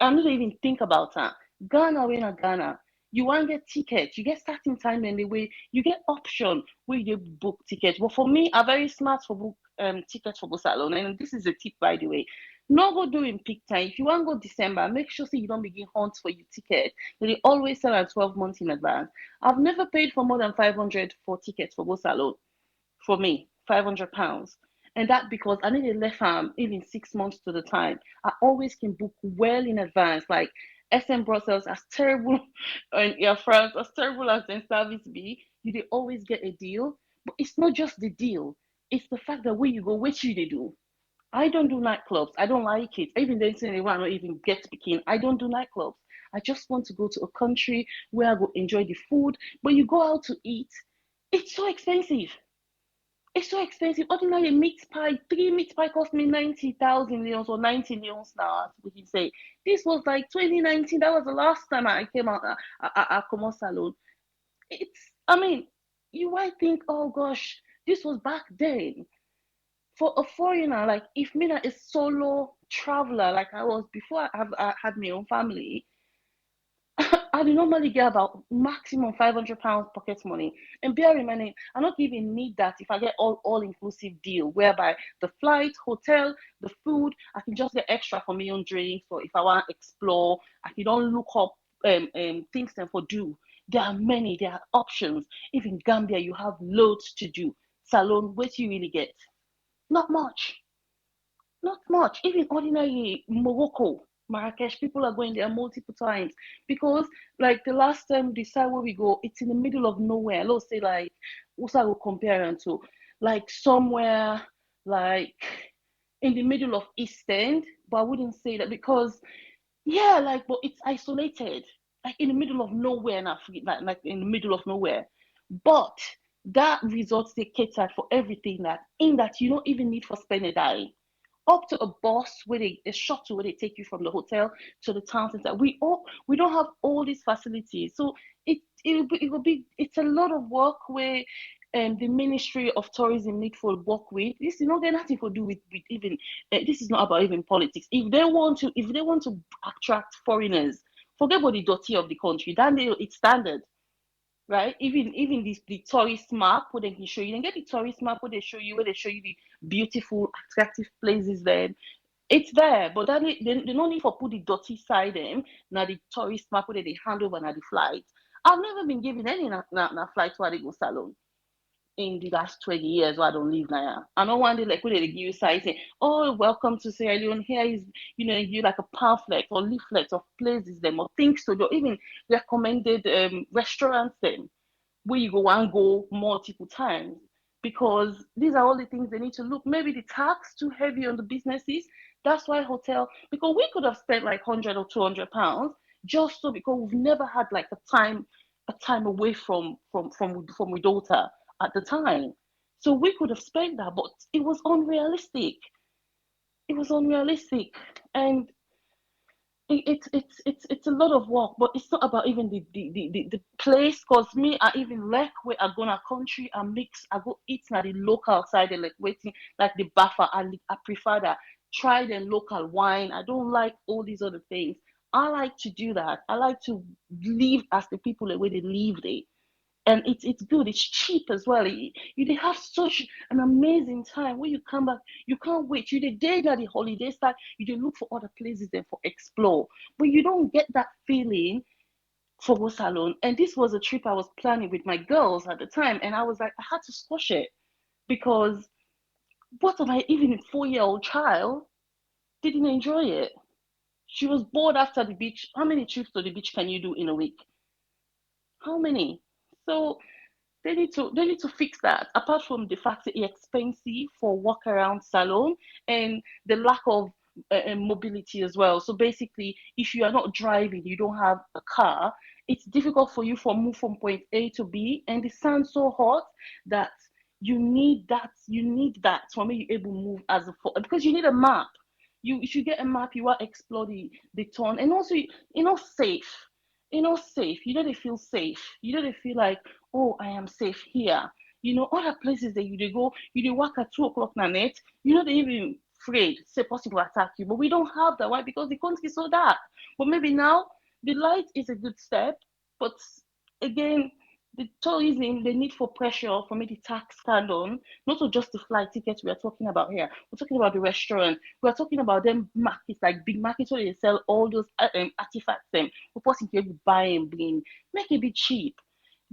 I'm not even think about that. Ghana, we're not Ghana. You want to get tickets, you get starting time anyway, you get option where you book tickets. But for me, I'm very smart for book tickets for go salon. And this is a tip by the way. No go do in peak time. If you want to go December, make sure so you don't begin hunt for your ticket. They always sell at 12 months in advance. I've never paid for more than 500 for tickets for go salon for me, £500. And that because I need a left arm even 6 months to the time. I always can book well in advance. Like SM Brussels, as terrible and Air France, as terrible as their service be, you they always get a deal. But it's not just the deal. It's the fact that when you go, what should they do? I don't do nightclubs. I don't like it. Even then saying they want to even get speaking. I don't do nightclubs. I just want to go to a country where I go enjoy the food. But you go out to eat, it's so expensive. It's so expensive. Ordinary meat pie, three meat pie cost me 90,000 leons or 90 leons now, as we can say. This was like 2019. That was the last time I came out at Como Salon. I mean, you might think, oh gosh, this was back then. For a foreigner, like if Mina is solo traveler, like I was before I had my own family, I normally get about maximum £500 pocket money. And bear in mind, I not even need that if I get all inclusive deal, whereby the flight, hotel, the food, I can just get extra for me on drinks, or if I want to explore, I can don't look up things and for do. There are many, there are options. Even Gambia, you have loads to do. Salon, what do you really get? Not much. Not much. Even ordinary Morocco, Marrakesh, people are going there multiple times because, like the last time, the side where we go, it's in the middle of nowhere. Let's say, like, what's I will compare it to? Like somewhere, like in the middle of East End, but I wouldn't say that because, yeah, like, but it's isolated, like in the middle of nowhere, and I forget, like in the middle of nowhere. But that resort they catered for everything that in that you don't even need for spend a dime up to a bus where a shuttle where they take you from the hotel to the town center. We don't have all these facilities, so it will be it's a lot of work where the Ministry of Tourism need for work with. This is not get nothing to do with even this is not about even politics. If they want to attract foreigners, forget about the dirty of the country. Then it's standard, right? Even the tourist map where they can show you, then get the tourist map where they show you the beautiful, attractive places there. It's there, but then they no need for put the dirty side in. Now the tourist map where they hand over now the flight. I've never been given any na flight where they go salon in the last 20 years where I don't live now. I know one day like when they give you side saying, oh, welcome to Sierra Leone. Here is, you like a pamphlet or leaflet of places them or things to do, even recommended restaurants them. where you go and go multiple times, because these are all the things they need to look. Maybe the tax too heavy on the businesses. That's why hotel, because we could have spent like 100 or 200 pounds just so, because we've never had like a time away from my daughter at the time. So we could have spent that, but it was unrealistic. It was unrealistic. And it's a lot of work, but it's not about even the place. Cause me, I even like where I go in a country, I mix, I go eat na the local side, like waiting, like the buffer. I prefer that. Try the local wine. I don't like all these other things. I like to do that. I like to live as the people the way they live there, and it's good. It's cheap as well. You they have such an amazing time. When you come back, you can't wait. You the day that the holiday start, you dey look for other places there for explore, but you don't get that feeling for go salon. And this was a trip I was planning with my girls at the time, and I was like, I had to squash it because what am I, even a 4 year old child didn't enjoy it. She was bored after the beach. How many trips to the beach can you do in a week? How many? So they need to fix that. Apart from the fact that it's expensive for walk around salon and the lack of mobility as well. So basically, if you are not driving, you don't have a car, it's difficult for you to move from point A to B, and the sun's so hot that you need that for me you able to move as a because you need a map. If you get a map, you want to explore the town, and also safe. Safe. They feel safe. They feel like, oh, I am safe here. Other places that they go, they work at 2 o'clock na night. They even afraid, say possible attack you. But we don't have that. Why? Because the country is so dark. But maybe now the light is a good step. But again, the tourism, the need for pressure for me the tax stand on, not to just the flight tickets we are talking about here. We're talking about the restaurant. We're talking about them markets, like big markets where they sell all those artifacts. We person can able buy and bring, make it be cheap.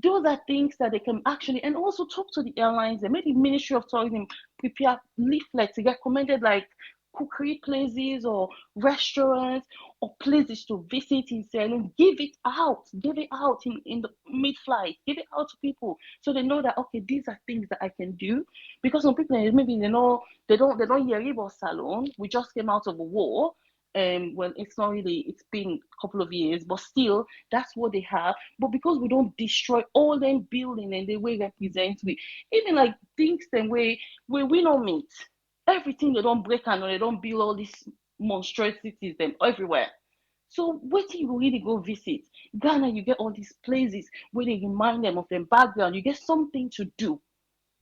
Those are things that they can actually, and also talk to the airlines and maybe Ministry of Tourism prepare leaflets to get recommended like cookery places or restaurants or places to visit in Sierra. Give it out in the mid-flight, give it out to people so they know that okay, these are things that I can do. Because some people maybe they don't hear about salon. We just came out of a war. Well, it's not really, it's been a couple of years, but still that's what they have. But because we don't destroy all them building and the way represent we, even like things them where we don't meet everything, they don't break and they don't build all these monstrosities them everywhere. So wait till you really go visit Ghana, you get all these places where they remind them of their background. You get something to do.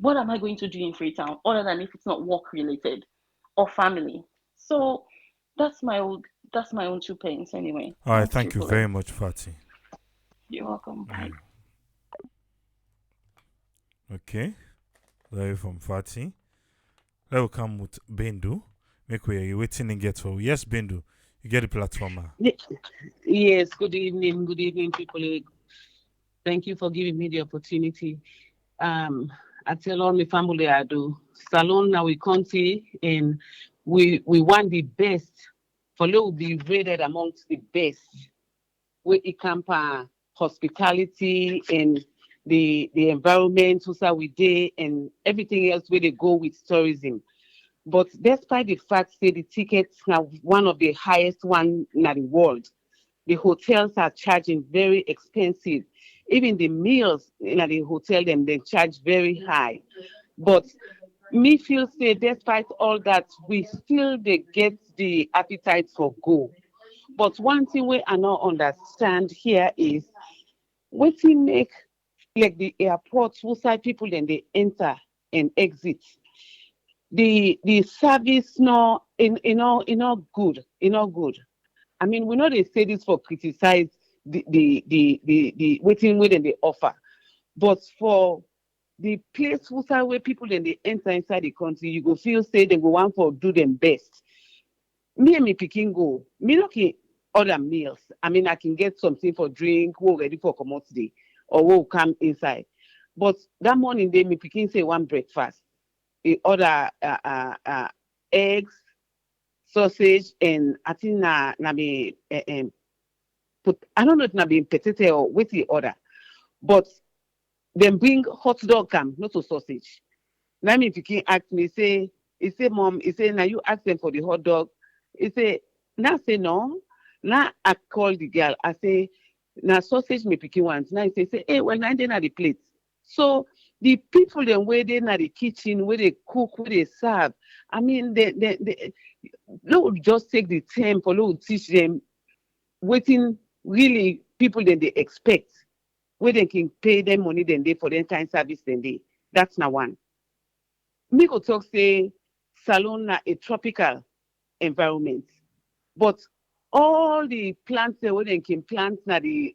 What am I going to do in Freetown other than if it's not work related or family? So that's my own 2 pence anyway. All right, That's thank you triple A. very much, Fatih. You're welcome. Bye. Okay, there from Fatih. Let me come with Bendu. Make way you waiting and get for. Yes, Bendu, you get the platform. Yes, good evening, people. Thank you for giving me the opportunity. I tell all my family I do. Salon now we country and we want the best. For will be rated amongst the best. We camp hospitality and the environment, also we day and everything else where they go with tourism. But despite the fact that the tickets are one of the highest one in the world, the hotels are charging very expensive. Even the meals in the hotel them they charge very high. But me feel say despite all that, we still they get the appetite for go. But one thing we are not understand here is what we make like the airports, who side people then they enter and exit. The service no in all good, in all good. I mean, we know they say this for criticize the waiting within the offer, but for the place where people then they enter inside the country, you go feel say they go want for do them best. Me and me picking go, me no can order meals. I mean, I can get something for drink, who ready for commodity, or who come inside. But that morning, they me picking say one breakfast, he order eggs, sausage, and I think na be put. I don't know if na be potato or with the order, but Then bring hot dog come, not a sausage. Now me pikin ask me, say, he say, mom, he say, now you ask them for the hot dog. He say, now say no. Now I call the girl. I say, now sausage me pikin want. Now he say, hey, well, now they na the plate. So the people then where they na the kitchen, where they cook, where they serve. I mean, they would just take the time for they would teach them waiting really people that they expect, where they can pay them money then they for them kind service then they. That's now one. Me go talk say salon na a tropical environment, but all the plants where they can plant na the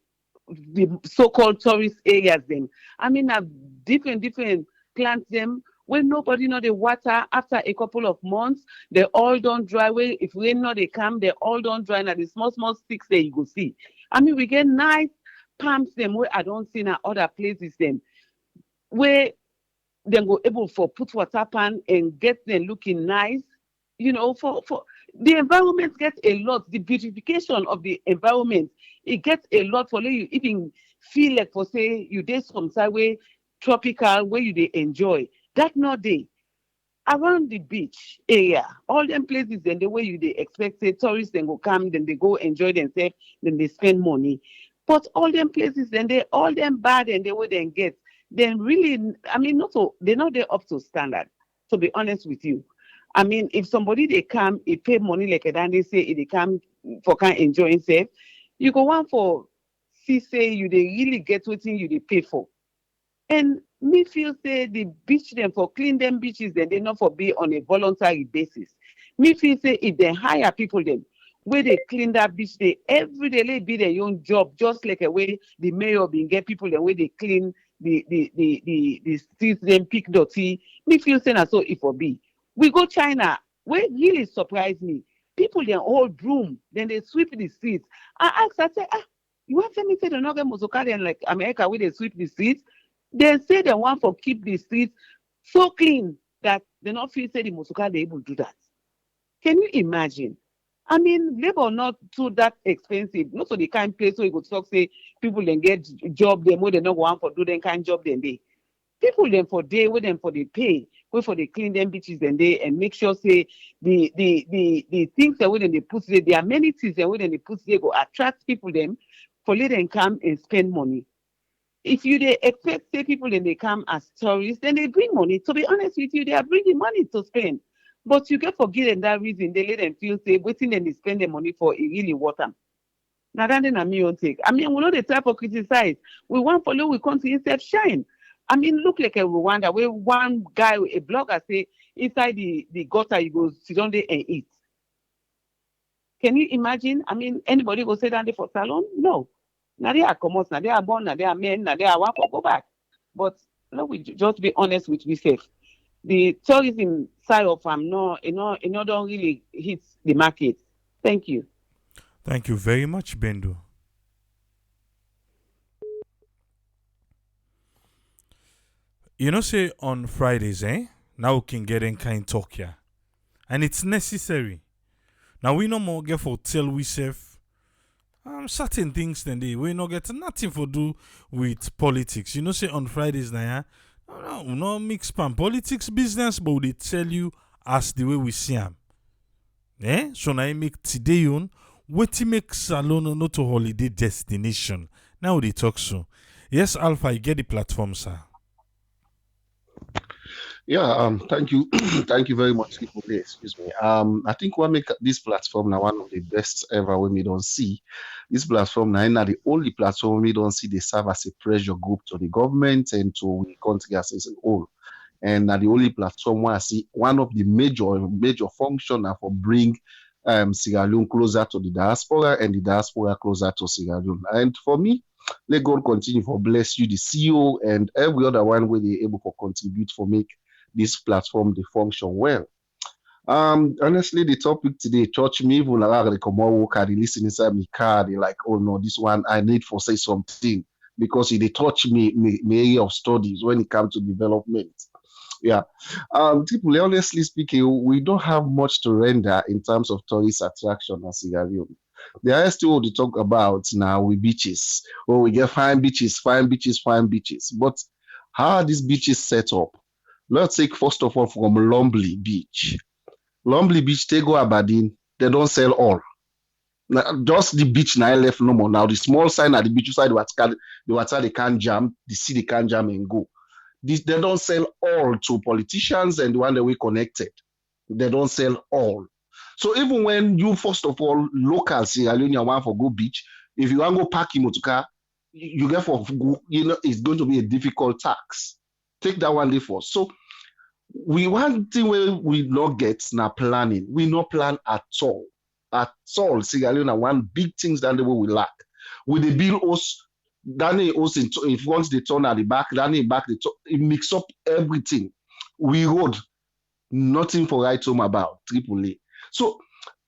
so-called tourist areas them. I mean, have different plants them when nobody know the water after a couple of months, they all don't dry. Well, if rain not they come, they all don't dry. Now the small sticks there you go see. I mean, we get nice palms them where I don't see in other places them where then go able for put water pan and get them looking nice. For the environment gets a lot. The beautification of the environment, it gets a lot for you even feel like for say you did some side way tropical where you they enjoy. That not day around the beach area, all them places then the way you they expect say tourists then go come, then they go enjoy themselves, then they spend money. But all them places then they all them bad and they would then get. Then really, I mean, not so they're not there up to standard, to be honest with you. I mean, if somebody they come, they pay money like that, and they say if they come for kind enjoy themselves, you go one for see say you they really get what you they pay for. And me feel say the beach them for clean them beaches, then they not for be on a voluntary basis. Me feel say if they hire people them where they clean that beach, they every day they be their own job, just like a way the mayor been get people the way they clean the streets them pick dirty. Me feel say na so it for be. We go China, where really surprised me. People they all broom, then they sweep the streets. I ask, I say, you want me say the not get Mozokari and like America where they sweep the streets? They say they want for keep the streets so clean that they not feel say the Mosuka they able to do that. Can you imagine? I mean, labor not too that expensive. Not so the kind place where you could talk say people then get job they more than not want for do them kind job then they. People then for day, wait them for the pay, wait for the clean them beaches then they and make sure say the things that when they put there, the amenities that when they put there go attract people them for let them come and spend money. If you they expect say people then they come as tourists, then they bring money. To be honest with you, they are bringing money to spend. But you get forget that reason they let them feel say waiting and they spend the money for it really worth them. Now that then me own take. I mean, we know the type of criticize. We want follow, we come to instead shine. I mean, look like a Rwanda where one guy, a blogger say inside the gutter you go sit down there and eat. Can you imagine? I mean, anybody go sit down there for salon? No. Now they are commerce, now they are born, now they are men, now they are one for go back. But let we just be honest with myself. The tourism side of no, don't really hit the market. Thank you. Thank you very much, Bendo. You know, say on Fridays, now we can get in kind talk here. And it's necessary. Now we no more get for tell we safe certain things then they we no get nothing for do with politics. You know, say on Fridays now, we no mix pan politics business, but they tell you as the way we see them. So now I make today on what make Salon not a holiday destination. Now they talk so. Yes, Alpha, you get the platform, sir. Yeah, thank you, thank you very much, people. There, excuse me. I think what make this platform now one of the best ever when we don't see this platform now the only platform we don't see they serve as a pressure group to the government and to we country as a whole. And the only platform where I see one of the major function are for bring Sierra Leone closer to the diaspora and the diaspora closer to Sierra Leone. And for me, let God continue for bless you, the CEO, and every other one where they able to contribute for make this platform they function well. Honestly, the topic today touch me even like come work and listen inside my car. They like, oh no, this one I need for say something because it they touch me area of studies when it comes to development. Yeah. People, honestly speaking, we don't have much to render in terms of tourist attraction as Sierra Leone. The highest thing we talk about now with beaches. Oh, we get fine beaches, fine beaches, fine beaches. But How are these beaches set up? Let's take first of all from Lumley Beach. Lumley Beach, they go Aberdeen, they don't sell all. Now, just the beach now left no more. Now the small sign at the beach side, the water they can't jam, the sea they can't jam and go. They don't sell all to politicians and the one that we connected. They don't sell all. So even when you first of all local Sierra Leone want for go beach, if you want to go park in motorcar, you get for it's going to be a difficult tax. Take that one day first. So we one thing we not get now planning. We not plan at all. At all. Sierra Leone one big things that the way we lack. With the bill us, Danny us in front they turn at the back, Danny back it mix up everything. We road nothing for right home about Tripoli. So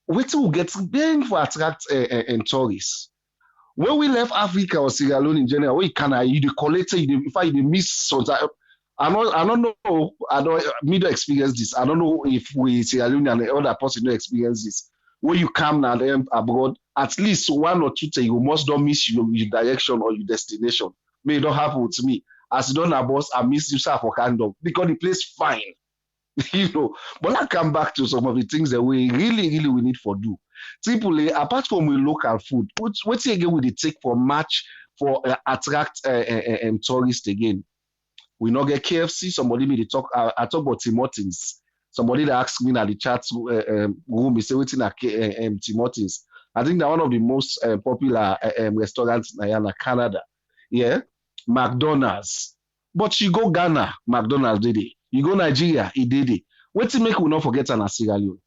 what will get paying for attract and tourists. When we left Africa or Sierra Leone in general, we can you collect it, if I miss sometimes. I don't know. I don't me to experience this. I don't know if we Sierra Leone and the other person don't experience this. When you come now them abroad, at least one or two things you must don't miss your direction or your destination. May it don't happen with me. As you don't have boss, I miss you for kind of because the place fine. But I come back to some of the things that we really we need for do. Tripoli, apart from we local food, what's again will they take for match for attract tourists again? We not get KFC. Somebody made the talk. I talk about Tim Hortons. Somebody that asked me at the chat room, he said, "Waiting at Tim Hortons." I think they're one of the most popular restaurants in Canada. Yeah, McDonald's. But you go Ghana, McDonald's did it. You go Nigeria, it did it. What to make we not forget an Sierra Leone?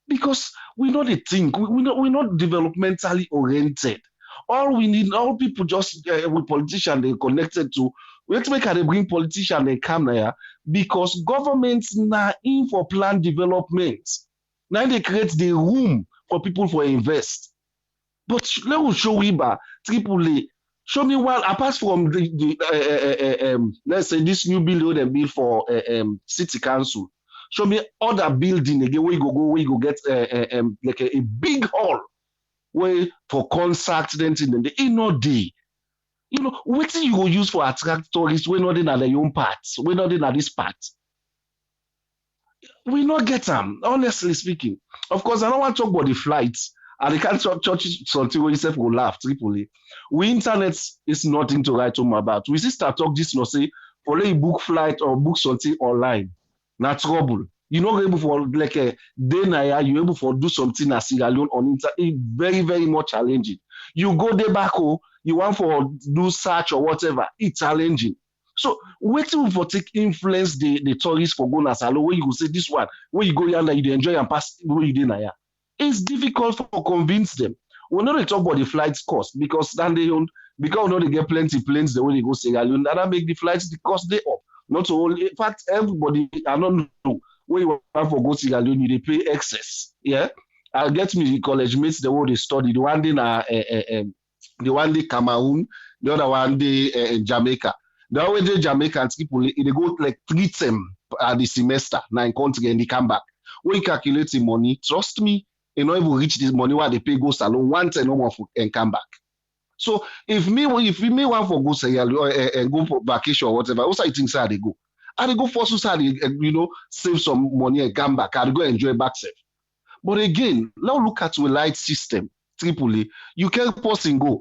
Because we know the thing. We're not developmentally oriented. All people just with politicians they connected to. We have to make they bring politicians they come here because governments now in for plan development. Now they create the room for people for invest. But let me show you Tripoli. Show me one apart from the let's say this new building they build for city council. Show me other building again where you go get like a big hall where for concerts then the no day. What you go use for attract tourists when not in their own parts, when not in this part. We not get them, honestly speaking. Of course, I don't want to talk about the flights. And they can't church something where yourself will laugh, Tripoli. We internet is nothing to write home about. We still start talk this, say, for let you book flight or book something online. Not trouble. You're not able for like a day now, you're able for do something as Sierra Leone on internet. It's very, very much challenging. You go there back home, you want for do search or whatever, it's challenging. So waiting for take influence the tourists for going as alone where you go say this one, where you go yonder, you enjoy and pass where you did now. It's difficult for convince them. We're not talk about the flights cost because then because they get plenty planes the way they go Sierra Leone, that make the flights the cost they up. Not only in fact everybody I don't know where you want for go Sierra Leone, they pay excess. Yeah. I'll get me the college mates the way they study. The one day the one day Cameroon, the other one day Jamaica. The other day Jamaica and people they go like 3 terms at the semester, 9 country and they come back. When you calculate the money, trust me, you know, even reach this money where they pay go salon once and no more and come back. So if me want for go say and go for vacation or whatever, also I think they go. And they go for society, save some money and come back. And go enjoy back safe. But again, now look at the light system, Tripoli. You can pause and go.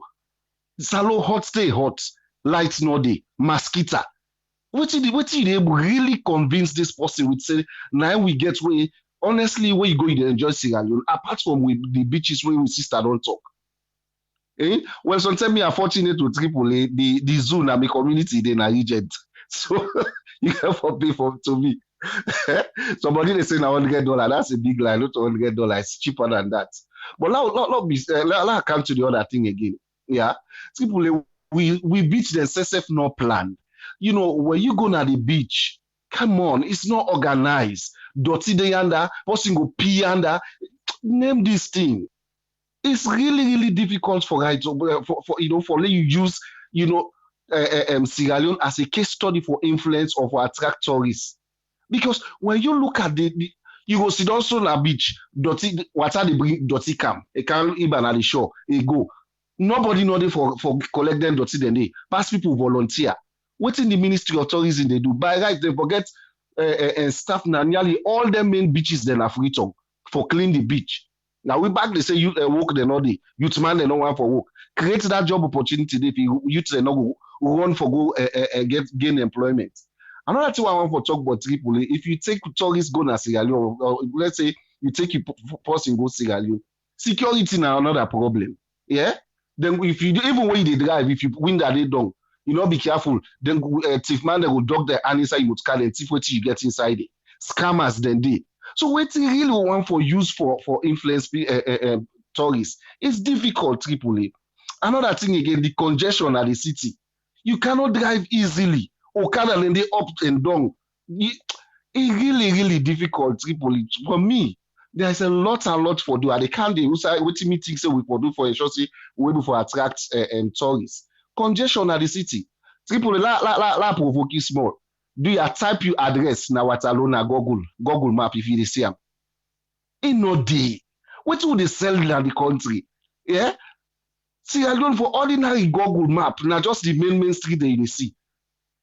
Salon hot stay hot, lights no day, mosquito. What did they really convince this person with say now we get way honestly where you go you enjoy Sierra Leone apart from with the beaches where we sister don't talk. Well sometimes me are fortunate to Tripoli the zoo na my community they na regent. So you have to pay for to me. Somebody they say now $100, that's a big line, not $100, it's cheaper than that. But now come to the other thing again. Yeah. Tripoli we beach the SSF not planned. When you go to the beach, come on, it's not organized. Dirty day under, person go pee under. Name this thing. It's really, really difficult for let you use, Sierra Leone as a case study for influence or for attract tourists. Because when you look at you go sit down on a beach, dirty water they bring dirty cam. They can't even at the shore. They go. Nobody know they for collect them dirty then they pass people volunteer. What in the Ministry of Tourism they do? By right, they forget staff now. Nearly all the main beaches then are free talk for clean the beach. Now we back they say you work they not the youth man they no want for work. Create that job opportunity if you youth they not go run for go gain employment. Another thing I want for talk about Tripoli, if you take tourists go to Sierra Leone, or let's say you take your person go Sierra Leone, security now another problem. Yeah. Then if you even when they drive, if you win that they don't, you know, be careful. Then thief man they will dog the and inside you car and thief what you get inside it. Scammers then they. So what you really want for use for influence tourists, it's difficult Tripoli. Another thing again, the congestion at the city. You cannot drive easily. Okada and they up and down. It's really difficult Tripoli. For me, there's a lot for do. They can't do what me think say we could do for ensure say we do for attract tourists. Congestion at the city. Tripoli la provoke small. Do you type your address now what alone na Google map if you see them? In no day. What would they sell in the country? Yeah? See, alone for ordinary Google map, not just the main street they see.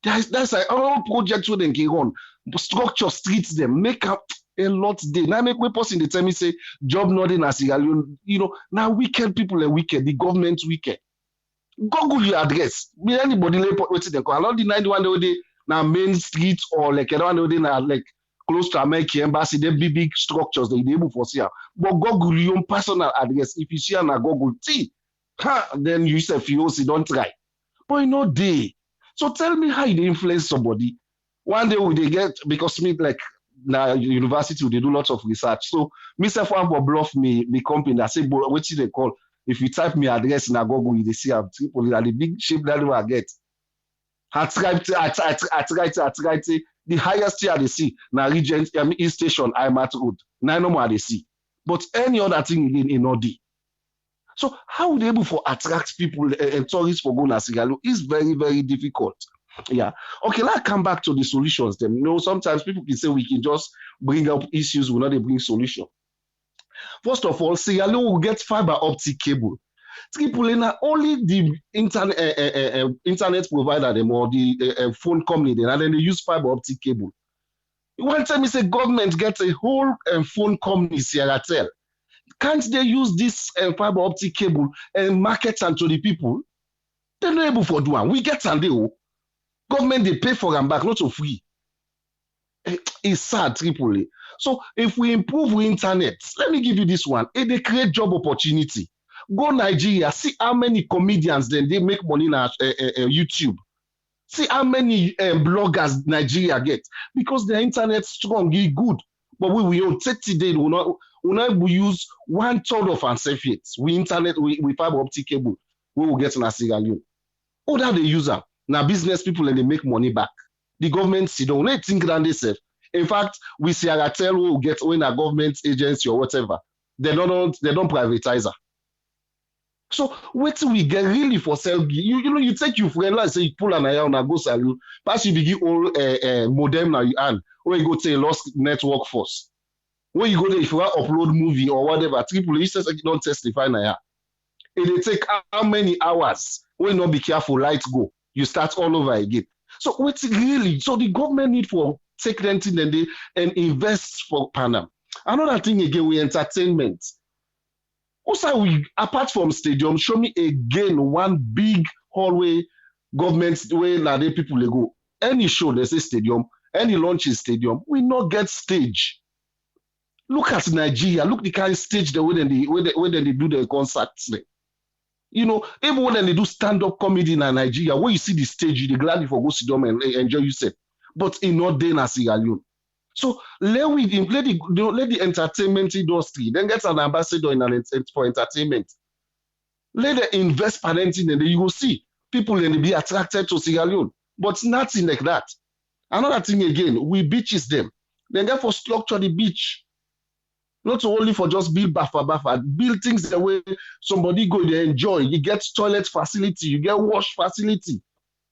That's like all projects where they can run. Structure streets them, make up a lot day. Now make way person they tell me say job not in Sierra Leone. You know, now wicked people are wicked, the government wicked. Google your address. Me anybody lay what they call. I not deny the one day now main street or like another day now like close to American embassy, they big structures they able for see. But Google your own personal address. If you see on a Google, see, then you say FIOC, don't try. But you know they. So tell me how they influence somebody. One day will they get because me like na university they do lots of research. So myself one for bluff me company that say what they call if you type me address in a Google, they see a Tripoli and the big shape that I get. I try the highest tier they see na Regent East Station, Imat Road. Now no more they see. But any other thing again in OD. So how they able for attract people and tourists for going to Sierra Leone is very difficult. Yeah. Okay, let's come back to the solutions. Then, you know, sometimes people can say we can just bring up issues, we not bring solution. First of all, Sierra Leone will get fiber optic cable. Tripoli na only the internet provider them or the phone company then, and then they use fiber optic cable. One time, say government gets a whole phone company, Sierratel. Can't they use this fiber optic cable and market and to the people? They're not able for do one. We get and they government they pay for them back, not so free. It's sad, Tripoli. So if we improve the internet, let me give you this one. If they create job opportunity, go Nigeria, see how many comedians then they make money on YouTube. See how many bloggers Nigeria get because the internet strong, it's good. But we will take today, we will use 1/3 of our surface. We internet, we fiber optic cable, we will get in a Sierra Leone. Oh, that they use them. Now business people and they make money back. The government see don't they think that they save. In fact, we Sierratel will get when a government agency or whatever. They don't privatize her. So wait till we get really for sale. You know, you take your friend, like say you pull an eye on a go salute, pass you begin all modem now you earn, or you go to a lost network force. When you go there, if you want upload movie or whatever, Tripoli, you just don't testify now. It will take how many hours? When not be careful, light go. You start all over again. So what's really? So the government need for take them thing and invest for Panam. Another thing again, we entertainment. Also, we apart from stadium, show me again one big hallway government way now they people they go. Any show they say stadium, any launch in stadium, we not get stage. Look at Nigeria. Look the kind of stage the way they do the concerts. You know, even when they do stand-up comedy in Nigeria, where you see the stage, you gladly for go sit down and enjoy yourself. But in not day na Sierra Leone. So let the entertainment industry then get an ambassador for entertainment. Let them invest parenting and then you will see people then be attracted to Sierra Leone. But nothing like that. Another thing again, we beaches them. Then therefore structure the beach. Not only for just build buffer, build things the way somebody go there enjoy. You get toilet facility, you get wash facility.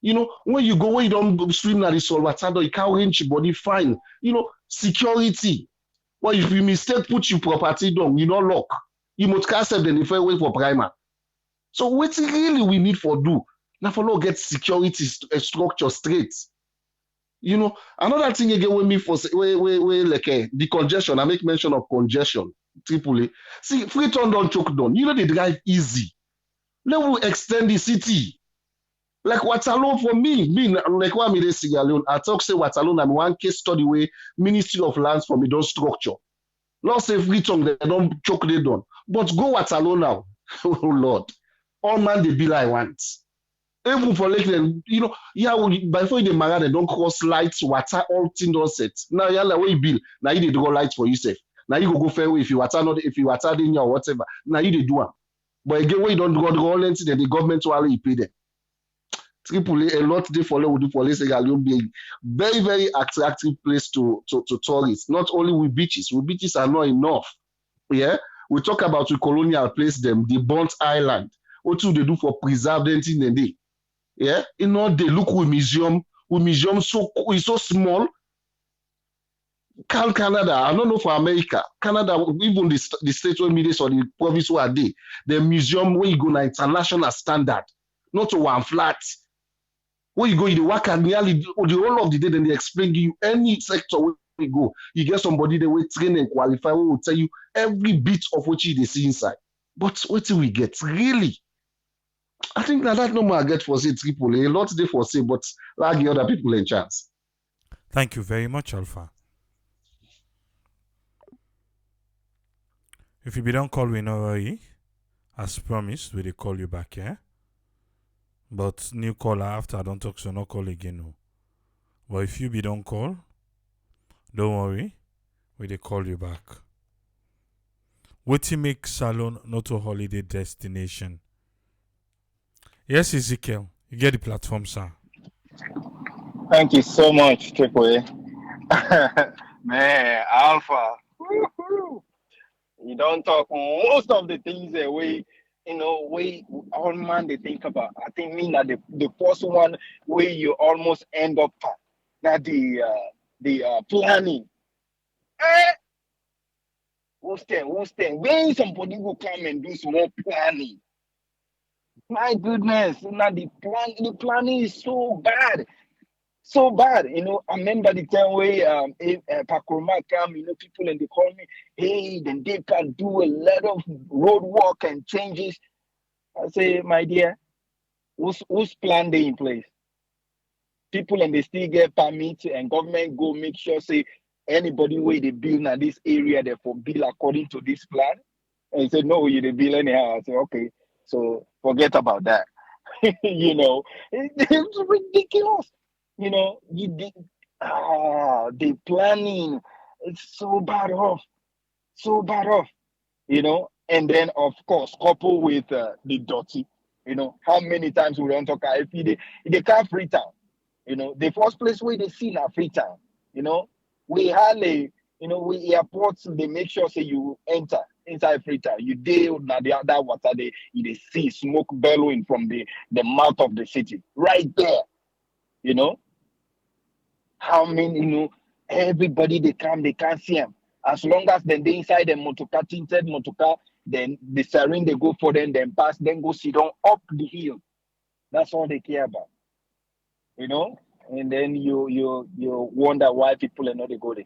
You know, when you don't swim at the Solvatado, you can't range your body fine. You know, security. Well, if you mistake, put your property down, you know, lock. You must cast them the fair way for primer. So what really we need for do? Now for no get security structure straight. You know, another thing again with me for like the congestion. I make mention of congestion. Triple A. See, Freetown don't choke down. You know they drive easy. Let we extend the city. Like Waterloo for me like what me dey Sierra Leone. I talk say Waterloo na one case study where Ministry of Lands for me don't structure. Not say Freetown they don't choke they done. But go Waterloo now. Oh Lord. All man they be like want. Even for like you know, yeah, before you marry, they don't cross lights, water, all things don't set. Now yeah, like way bill. Now you dey draw lights for yourself. Now you go fair way if you water not if you water in or whatever. Now you dey do one. But again, when you don't draw all anything, then the government will already pay them. Triple A lot they follow with the police will be a very, very attractive place to tourists. Not only with beaches. With beaches are not enough. Yeah. We talk about the colonial place them, the Burnt Island. What do they do for preserve them in the day? Yeah, you know they look with museum. With museum so it's so small. Canada, I don't know for America. Canada, even the state where media or the province where they, the museum where you go na international standard, not to one flat. Where you go, you work at nearly the whole of the day, then they explain to you any sector where you go. You get somebody that will train and qualify, who will tell you every bit of what you they see inside. But what do we get? Really? I think that number I get for say Triple A. A lot they for say, but like the other people in chance. Thank you very much, Alpha. If you be don't call, we know worry. As promised, we will call you back, yeah? But new caller after I don't talk, so no call again. No. But if you be don't call, don't worry, we will call you back. What to make Salon not a holiday destination? Yes, Ezekiel, you get the platform, sir. Thank you so much, Triple A. Man, Alpha. Woo-hoo. You don't talk most of the things that we all man they think about. I think me that the first one where you almost end up at that the planning. Eh, who's ten? When somebody will come and do some more planning. My goodness, now the planning is so bad. So bad. I remember the time where if Pakurma come, people and they call me, hey, then they can do a lot of road work and changes. I say, my dear, whose plan they in place? People and they still get permit and government go make sure say anybody where they build in this area therefore build according to this plan. And he said, no, you didn't build anyhow. I said, okay, so forget about that. It's ridiculous. You did the planning. It's so bad off. And then of course couple with the dirty. How many times we don't talk if they can't Freetown. The first place where they see na Freetown. We hardly, we airports they make sure say you enter inside Freetown. You deal na the other water they see smoke bellowing from the mouth of the city right there. How many, everybody they come, they can't see them. As long as then they inside the motorcar, tinted motorcar, then the siren they go for them, then pass, then go sit down up the hill. That's all they care about. And then you wonder why people are not they go there.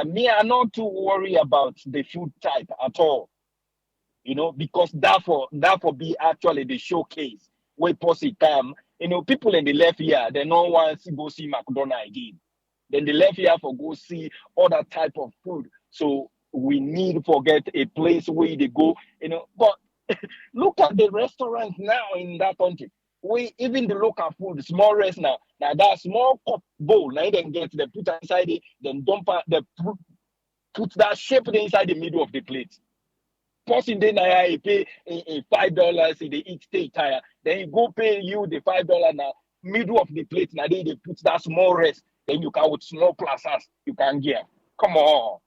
Me I'm not too worried about the food type at all. Because that for be actually the showcase where posse come. People in the left here, they don't want to go see McDonald's again. Then the left here for go see other type of food. So we need to forget a place where they go, But look at the restaurants now in that country. We even the local food, small rest now. Now that small cup bowl, now they get they put inside it, then put that shape inside the middle of the plate. Person then I pay $5, they eat stay tire. Then you go pay you the $5 now, middle of the plate. Now they put that small rest. Then you can with small plazas you can get. Come on.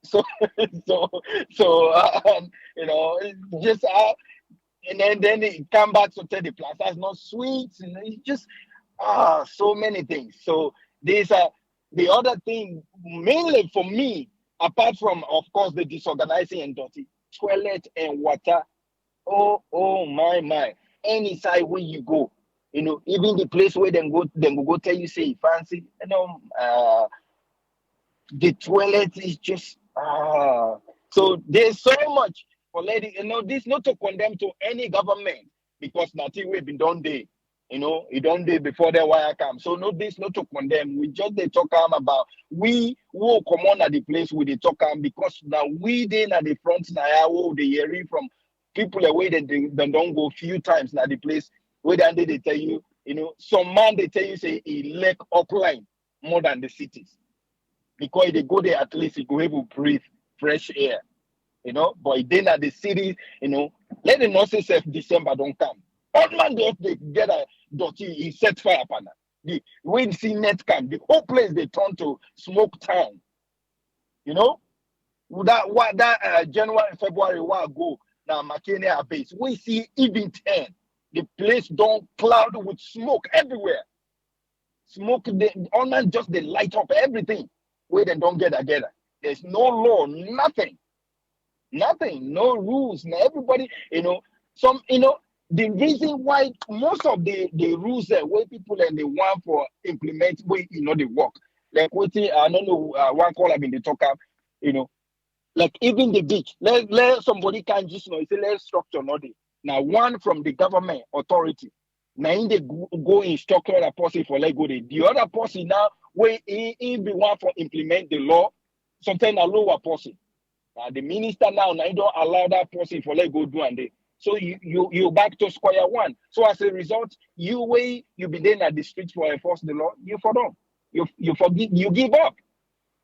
So just and then it come back to tell the plazas not sweet. It's just so many things. So these are the other thing mainly for me apart from, of course, the disorganizing and dirty, toilet and water. Oh my. any side where you go. Even the place where them go tell you say fancy. The toilet is just so there's so much for lady. This not to condemn to any government because nothing we've been done day. It done day before the wire come. So no this not to condemn. We just they talk about we will come on at the place where they talk because now we then at the front now who they hearing from people away that they don't go few times now the place where they tell you, some man they tell you say he lack upline more than the cities because they go there at least you go able to breathe fresh air, But then at the city, let the nurses say December don't come. All man just they get a dirty, he set fire upon her. The wind see net come, the whole place they turn to smoke town, you know. That January, February while go now McKinney base. We see even 10. The place don't cloud with smoke everywhere. Smoke all man just they light up everything where they don't get together. There's no law, nothing, no rules. Now everybody, the reason why most of the rules that where people and they want for implement where they work. Like what I don't know one call I've been the talk up, you know, like even the beach. Let somebody can just say let's structure not it. Now one from the government authority. Now in the go instruct other person for let go there. The other person now where he be one for implement the law, sometimes a lower person. The minister now you don't allow that person for let go do and they. So you back to square one. So as a result, you be there at the street for enforce the law, you for them. You forgive you give up.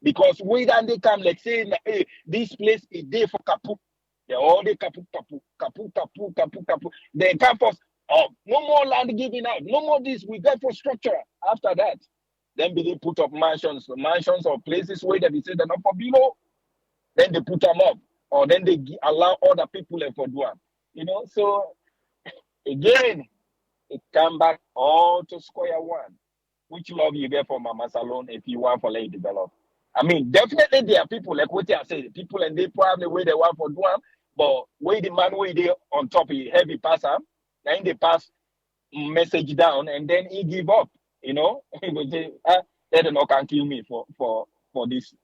Because we then they come like saying hey, this place is there for kapu. They all they kapu. They come for no more land giving out, no more this, we get for structure after that. Then they put up mansions or places where they be say they're not for below. Then they put them up, or then they allow other people for do them. So again, it come back all to square one. Which love you get for Mama Salon if you want for let it develop? I mean, definitely there are people like what I said, people and they probably where they want for do them, but where the man where they on top he heavy pass them, then they pass message down and then he give up. He go say, they don't can kill me for this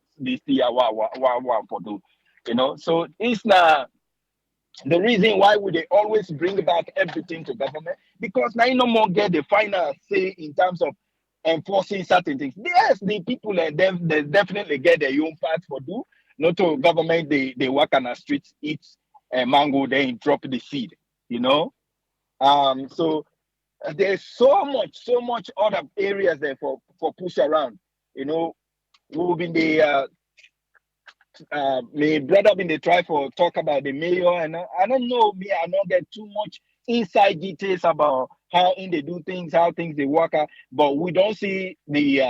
year what for do. So it's not the reason why would they always bring back everything to government because now you no more get the final say in terms of enforcing certain things. Yes, the people and them they definitely get their own part for do. Not to government they work on the streets, eat mango, then drop the seed. You know. So there's so much other areas there for push around. We've been the my brother been they try for talk about the mayor and I don't know me I don't get too much inside details about how in they do things how things they work out but we don't see the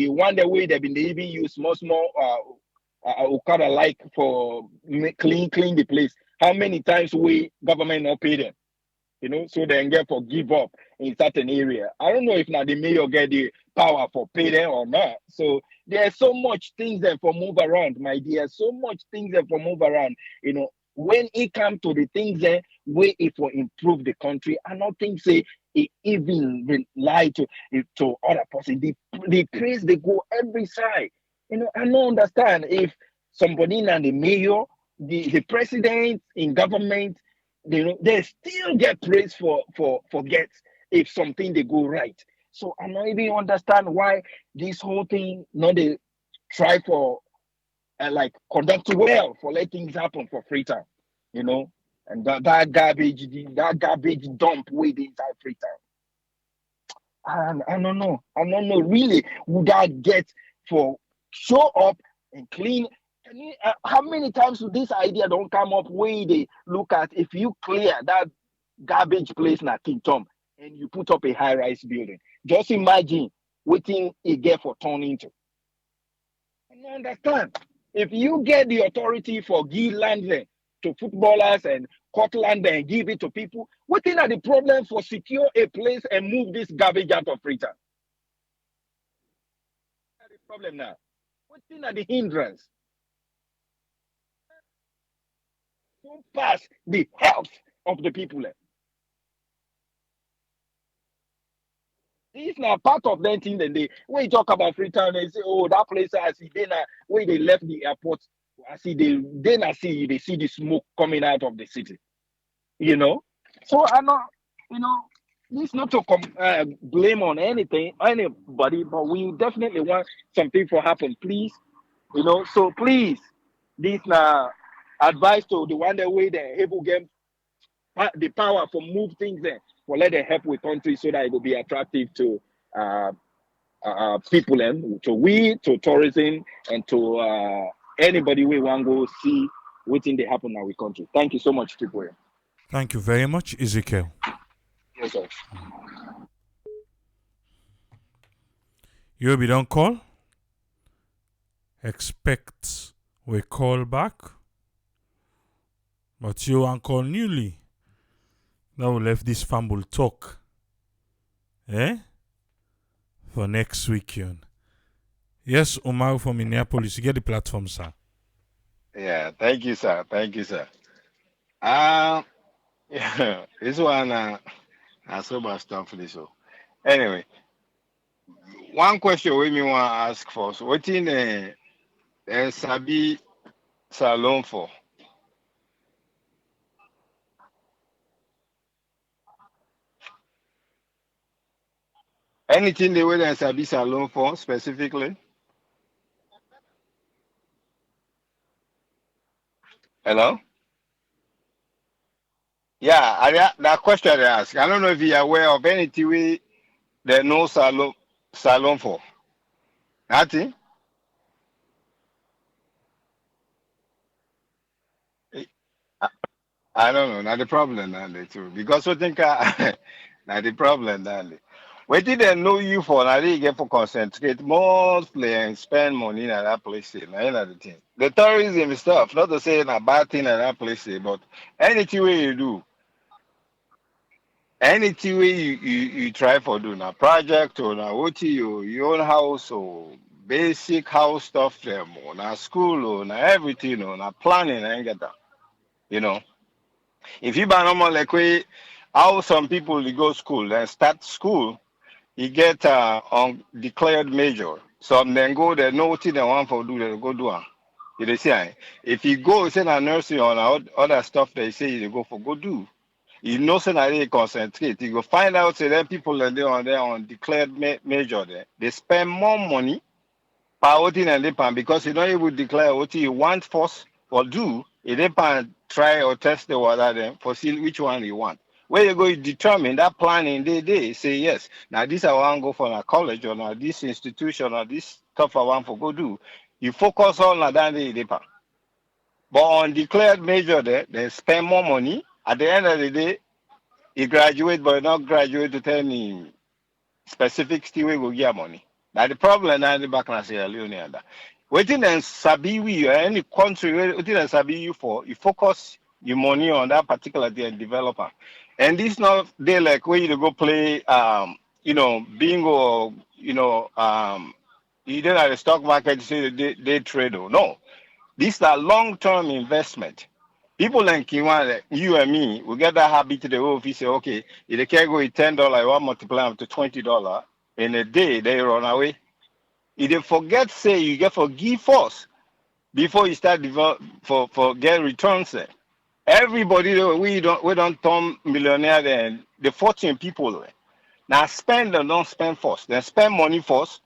one the way they've been they even use small Okada like for clean the place how many times we government not pay them so they can get for give up in certain area. I don't know if now the mayor get the power for pay them or not. So there's so much things that for move around, my dear. So much things that for move around. When it comes to the things that way it will improve the country, I don't think say it even rely to other person. The praise they go every side. I don't understand if somebody and the mayor, the president in government they still get praise for get if something they go right. So I don't even understand why this whole thing they try for like conduct well for let things happen for Freetown, and that garbage dump way the inside Freetown. And I don't know really would that get for show up and clean. How many times would this idea don't come up where they look at if you clear that garbage place na King Tom and you put up a high-rise building? Just imagine waiting it get for turn into. I don't understand. If you get the authority for give land there to footballers and cut land there and give it to people, what are the problem for secure a place and move this garbage out of Freetown? What is the problem now? What are the hindrance? Don't pass the health of the people. It's not part of that thing that they when you talk about Freetown, they say, oh, that place I see then when they left the airport, I see I see they see the smoke coming out of the city. You know? So I'm not, you know, it's not to blame on anybody, but we definitely want something to happen, please. You know, so please, this now advice to the one that way the able get the power for move things there, for let them help with country so that it will be attractive to uh, people and to tourism and to anybody we want to go see waiting they happen in our country. Thank you so much, people. Thank you very much, Ezekiel. Yes, sir. You be don't call. Expect we call back. But you and call newly. Now we left this fumble talk. For next weekend. Yes, Omar from Minneapolis. You get the platform, sir. Yeah, thank you, sir. Thank you, sir. Um, yeah, this one, I so much stuff for this. So, anyway, one question we me want to ask for. So, what in Sabi Salon for? Anything the way that Sabi Salon for specifically? Hello? Yeah, that question I ask. I don't know if you're aware of anything we there no salon for. Nothing. I don't know. Not the problem, Nandy, too. Because I think not the problem, Nandy. What did they know you for? Now they get for concentrate mostly and spend money in that place. Now, the thing. The tourism stuff, not to say a bad thing in that place, but anything way you do, anything way you try for do now, project or now what your own house or basic house stuff them or now school or now everything or now planning and get that. You know. If you buy normal like way, how some people they go school and start school, you get undeclared major. Some then go there, know what they want for do, they go do it. You see, if you go say a nursing or other stuff they say you go for go do. You know, say that they concentrate. You go find out say that people that they on there on declared major there, they spend more money per what and depend because you don't even declare what you want first or do. It depend try or test the water then for see which one you want. Where you go, you determine that planning they say yes. Now this I want to go for a college or now this institution or this stuff I want for go do. You focus on that they depend. But on declared major there, they spend more money. At the end of the day, you graduate but not graduate to tell me specific still we go get money. Now the problem now the back na Sierra Leone and that. Waiting and sabi we or any country waiting and sabi you for you focus your money on that particular day and developer. And this not they like where you go play bingo or you don't have the stock market say they trade or no. These are long term investment. People like Kiwan, you and me, we get that habit to the office say, okay, if they can go with $10, I want multiply them to $20. In a day, they run away. If they forget, say you get forgive first before you start develop for get returns. Everybody we don't turn millionaire then the fortune people. Now spend and don't spend first. Then spend money first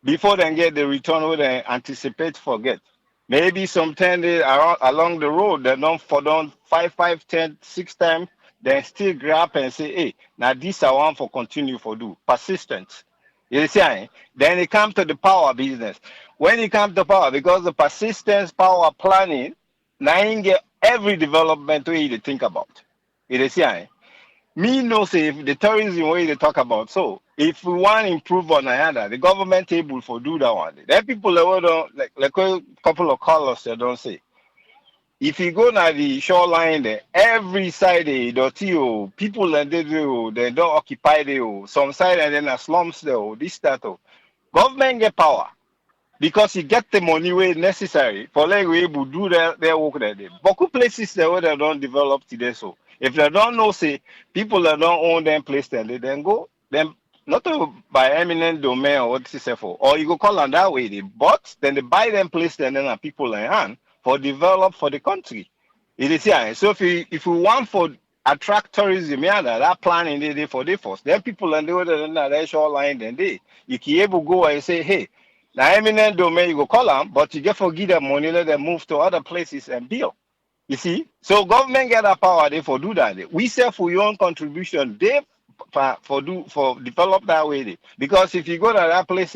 before they get the return where they anticipate forget. Maybe sometime they are along the road, they don't for down 5, 10, 6 times, then still grab and say, hey, now this I want for continue for do. Persistence. You see, then it comes to the power business. When it comes to power, because the persistence, power planning, now you get every development way you think about. You see, me no say if the tourism way they talk about. So if we want to improve on another, the government able for do that one. There people that don't like a couple of colors they don't say. If you go na the shoreline there, every side they dirty people and they don't occupy there. Some side and then a slums there, this that. Government get power because you get the money where necessary for like we able do their work that day. Boku places there where they don't develop today. So if they don't know, say people that don't own them place, then they then go them not to by eminent domain or what is it for, or you go call them that way. But then they buy them place and then people in hand for develop for the country. It is here. So if you want for attract tourism, yeah, that planning they for the first, then people and they were the shoreline then they you can able go and say, hey, now eminent domain you go call them, but you get for give them money, let them move to other places and build. You see, so government get that power they for do that. We say for your own contribution, they for develop that way. Because if you go to that place,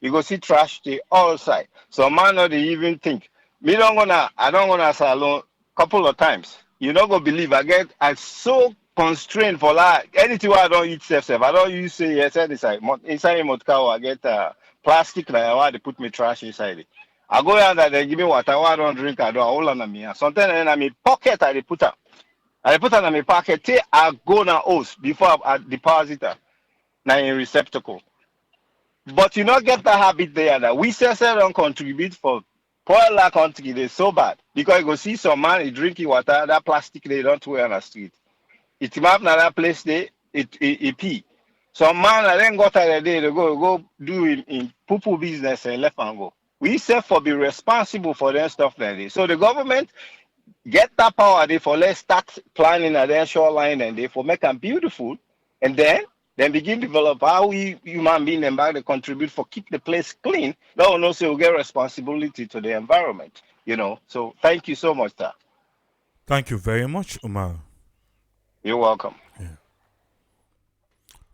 you go see trash the all side. So man, not they even think. I don't gonna salon couple of times. You not gonna believe I so constrained for like anything I don't eat self. I don't use say yes inside motor I get plastic like why they put me trash inside it. I go down there, they give me water, I don't drink, I don't hold on me. Sometimes in my pocket I dey put am. I dey put am in my pocket till I go na host before I deposit am na in receptacle. But you not get that habit there that we say don't contribute for poor la country they so bad. Because you go see some man he drinking water, that plastic they don't wear on the street. It map na that place they it pee. Some man I then got out the day to go do in poo poo business and left and go. We say for be responsible for that stuff like this. So the government get that power they for let's start planning at their shoreline and they for make them beautiful and then begin develop how we human being and back to contribute for keep the place clean. That will also get responsibility to the environment, you know. So thank you so much, sir. Thank you very much, Umar. You're welcome.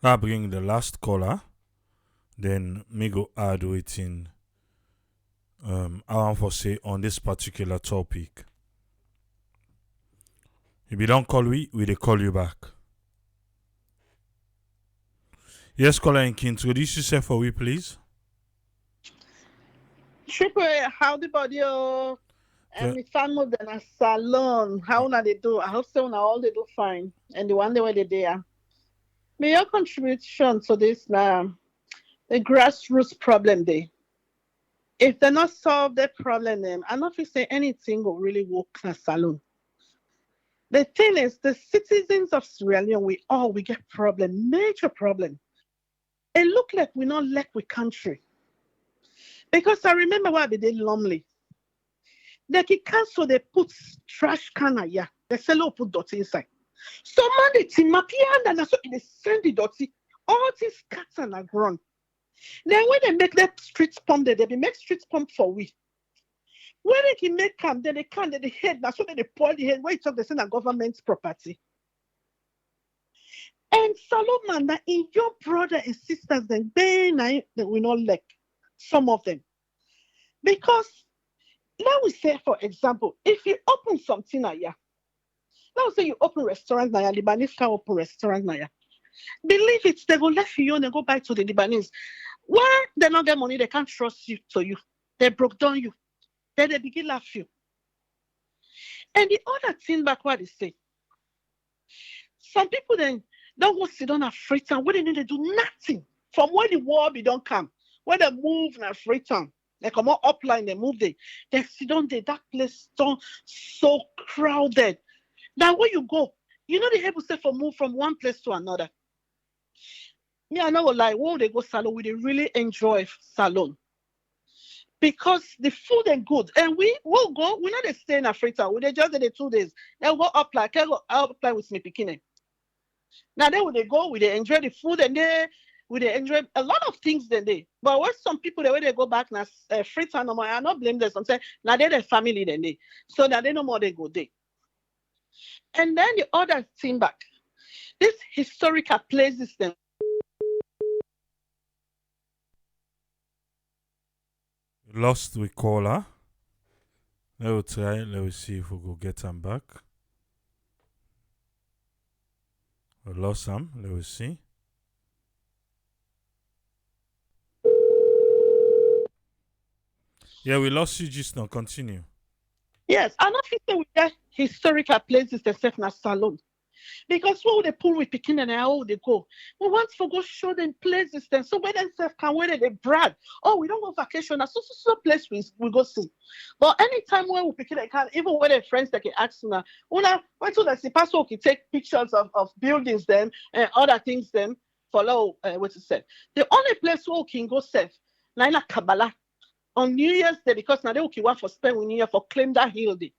Now bring the last caller. Then me go add waiting I want for say on this particular topic. If you don't call we dey call you back. Yes, caller and can introduce yourself for we please. Triple, howdy body oh. And the family then a salon. How na they do? I hope so now all they do fine. And the one day where they there. May your contribution to this now the grassroots problem day. If they not solve the problem, them I not feel say anything will really work in a salon. The thing is, the citizens of Sierra Leone, we get problem, major problem. It look like we not like we country. Because I remember why they did Lumley. They can cancel, they put trash can yeah. They sell put dirty inside. So man, they team up here and so they send the dirty. All these cats and are grown. Then when they make that street pump, they make street pump for we. When they can make them, then they can't, they head now, so they pour the head, where it's of the send a government's property. And Solomon, that in your brother and sisters, then they will not like some of them. Because now we say, for example, if you open something now, now say you open restaurant now, Lebanese can open restaurant now. Believe it, they go left you and go back to the Lebanese. Where they not get money, they can't trust you to you. They broke down you. Then they begin laugh you. And the other thing back what they say, some people then don't go sit down at Freetown where they need to do nothing. From where the war be don't come, where they move in Freetown, they come on upline, they move there. They sit down there, that place so crowded. Now where you go, you know the able to say for move from one place to another. Me, I know like, whoa, they go salon, we they really enjoy salon. Because the food is good. And we will go, we're not staying at Freetown. We just the 2 days. They'll go up like, I go up like with me bikini. Now then when they go, we they enjoy the food and they enjoy a lot of things then they. But when some people the way they go back now Freetown no more, I not blame them. Some say now they're the family then they. So now they no more they go there. And then the other thing back, this historical places then. Lost we caller. Let me see if we go get him back. We lost him. Let me see. Yeah, we lost you just now. Continue. Yes, I'm not thinking with that historical places themselves in a salon. Because what would they pull with picking and how would they go? We want to go show them places then. So when themselves can wear they brag. Oh, we don't go vacation. That's so place we go see. But anytime when we picking they can, even when their friends that can ask now, when to the pastor can take pictures of buildings them and other things them follow what it said. The only place where we can go safe, na in Kabbalah on New Year's Day, because now they okay want for spend New Year for claim that heal day.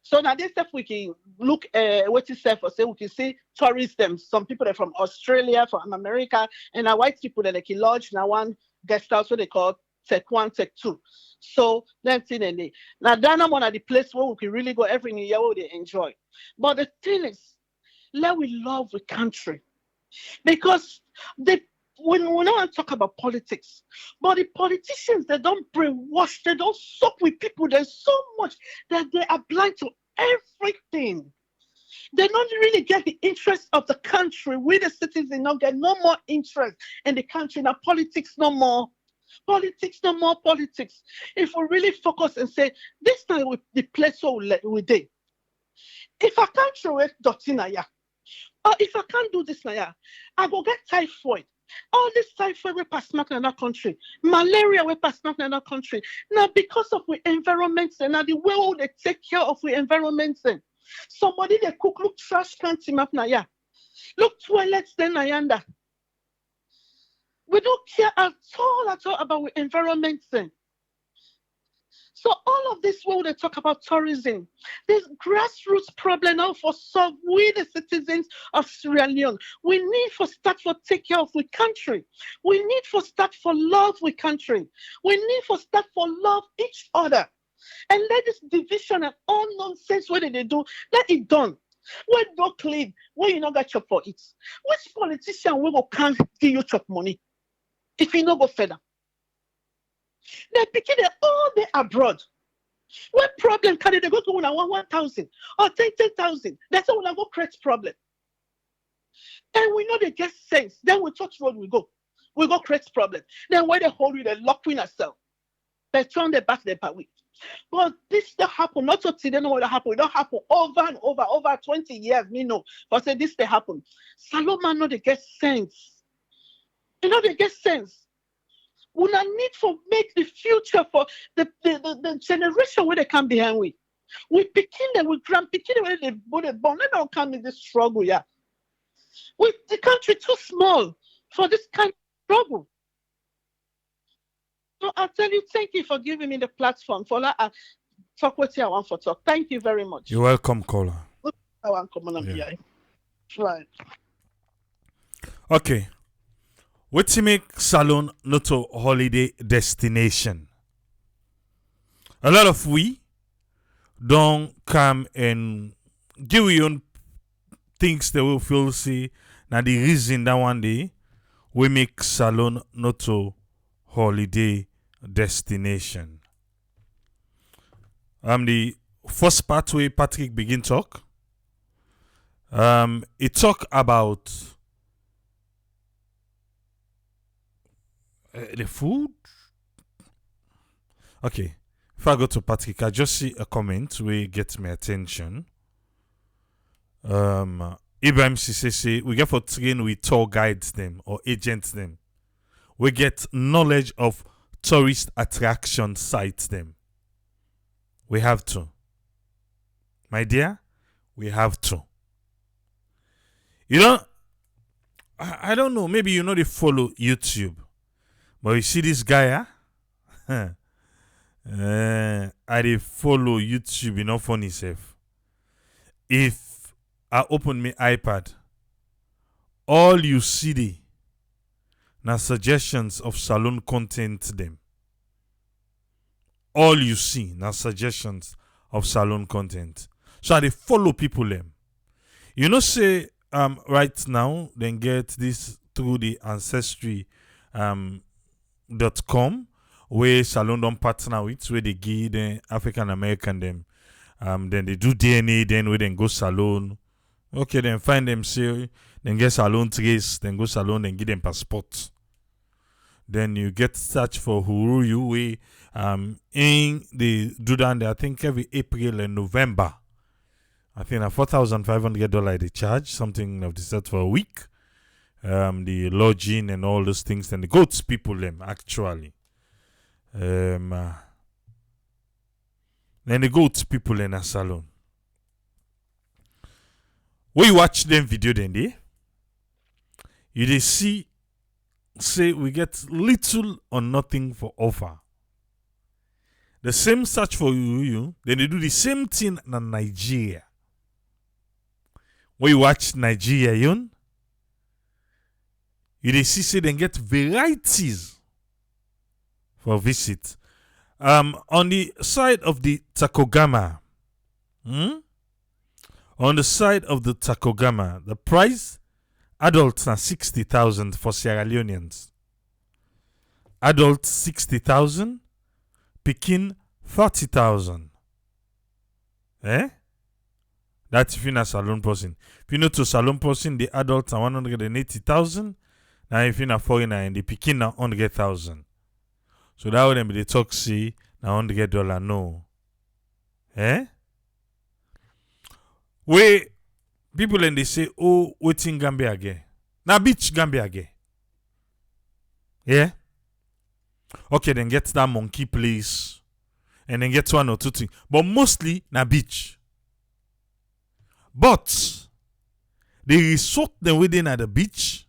So now this stuff we can look what it said for say we can see tourists them. Some people are from Australia, from America, and white people that they can lodge now one guest house what they call Tech 1, Tech 2. So that's in the now that's one of the place where we can really go every New Year where they enjoy. But the thing is, let we love the country. Because we don't want to talk about politics, but the politicians, they don't brainwash, they don't suck with people. There's so much that they are blind to everything. They don't really get the interest of the country. We, the citizens, don't get no more interest in the country. Now, politics no more. Politics no more politics. If we really focus and say, this time the place where we did. If I can't throw it, Dotina, or if I can't do this now, I go get typhoid. All this typhoid we pass back in that country, malaria we pass back in that country. Now because of the environment and now the way they take care of the environment. Somebody they cook look trash can't team up now. Look toilets then ayanda. We don't care at all about the environment thing. So all of this, when they talk about tourism, there's grassroots problem now for solve. We, the citizens of Sierra Leone, we need for start for take care of the country. We need for start for love the country. We need for start for love each other. And let this division and all nonsense, what they do, let it done. When don't clean, when you not got chop for it. Which politician will can't give you chop money if you not go further? They picking it all day abroad. What problem can they go to 1,000 or 10,000? That's how we go create problem. And we know they get sense. Then we touch road, we go. We go create problem. Then where they hold you, they lock in ourselves. They turn their back, their back. But this don't happen. Not so today, know what happen. It don't happen over and over 20 years. Me know. But say this they happen. Saloma know they get sense. You know they get sense. We need to make the future for the generation where they come behind we. We begin them, we grand begin them when they born. They don't come in this struggle, yeah. The country too small for this kind of struggle. So I'll tell you, thank you for giving me the platform for that. Talk what I want for talk. Thank you very much. You're welcome, caller. I want to come on Yeah. Right. Okay. What to make Salon not a holiday destination? A lot of we don't come and give you own things that we feel see. Now the reason that one day we make Salon not a holiday destination. The first part where Patrick begin talk. It talk about the food. Okay, if I go to Patrick, I just see a comment where get my attention. Ibrahim Sissé, we get for train with tour guides them or agents them. We get knowledge of tourist attraction sites them. We have to. My dear, we have to. You know, I don't know, maybe you know they follow YouTube. But you see this guy, I dey follow YouTube, you know, funny self. If I open my iPad, all you see there na suggestions of salon content them. All you see na suggestions of salon content. So I dey follow people them. You know, say right now then get this through the ancestry .com where salon don't partner with where they give the African American them then they do DNA then we then go salon. Okay, then find them say then get salon trace, then go salon and give them passport. Then you get search for who you way in the do that I think every April and November. I think $4,500 they charge, something of the sort for a week. The lodging and all those things, and the goats people them actually. Then the goats people in a salon. When you watch them video then they, you they see, say we get little or nothing for offer. The same search for you, then they do the same thing in Nigeria. When you watch Nigeria, you they see say they get varieties for visit. On the side of the Takogama, on the side of the Takogama, the price adults are 60,000 for Sierra Leoneans. Adults 60,000, Pekin 30,000. That's if you're a salon person. If you know to salon person, the adults are 180,000. Now if you're a foreigner and the Pekin are 100,000. So that would be the talk see now $100 no. Where people and they say, oh, waiting Gambia again. Now beach Gambia again. Yeah? Okay, then get that monkey place. And then get one or two things. But mostly na beach. But the resort them within at the beach,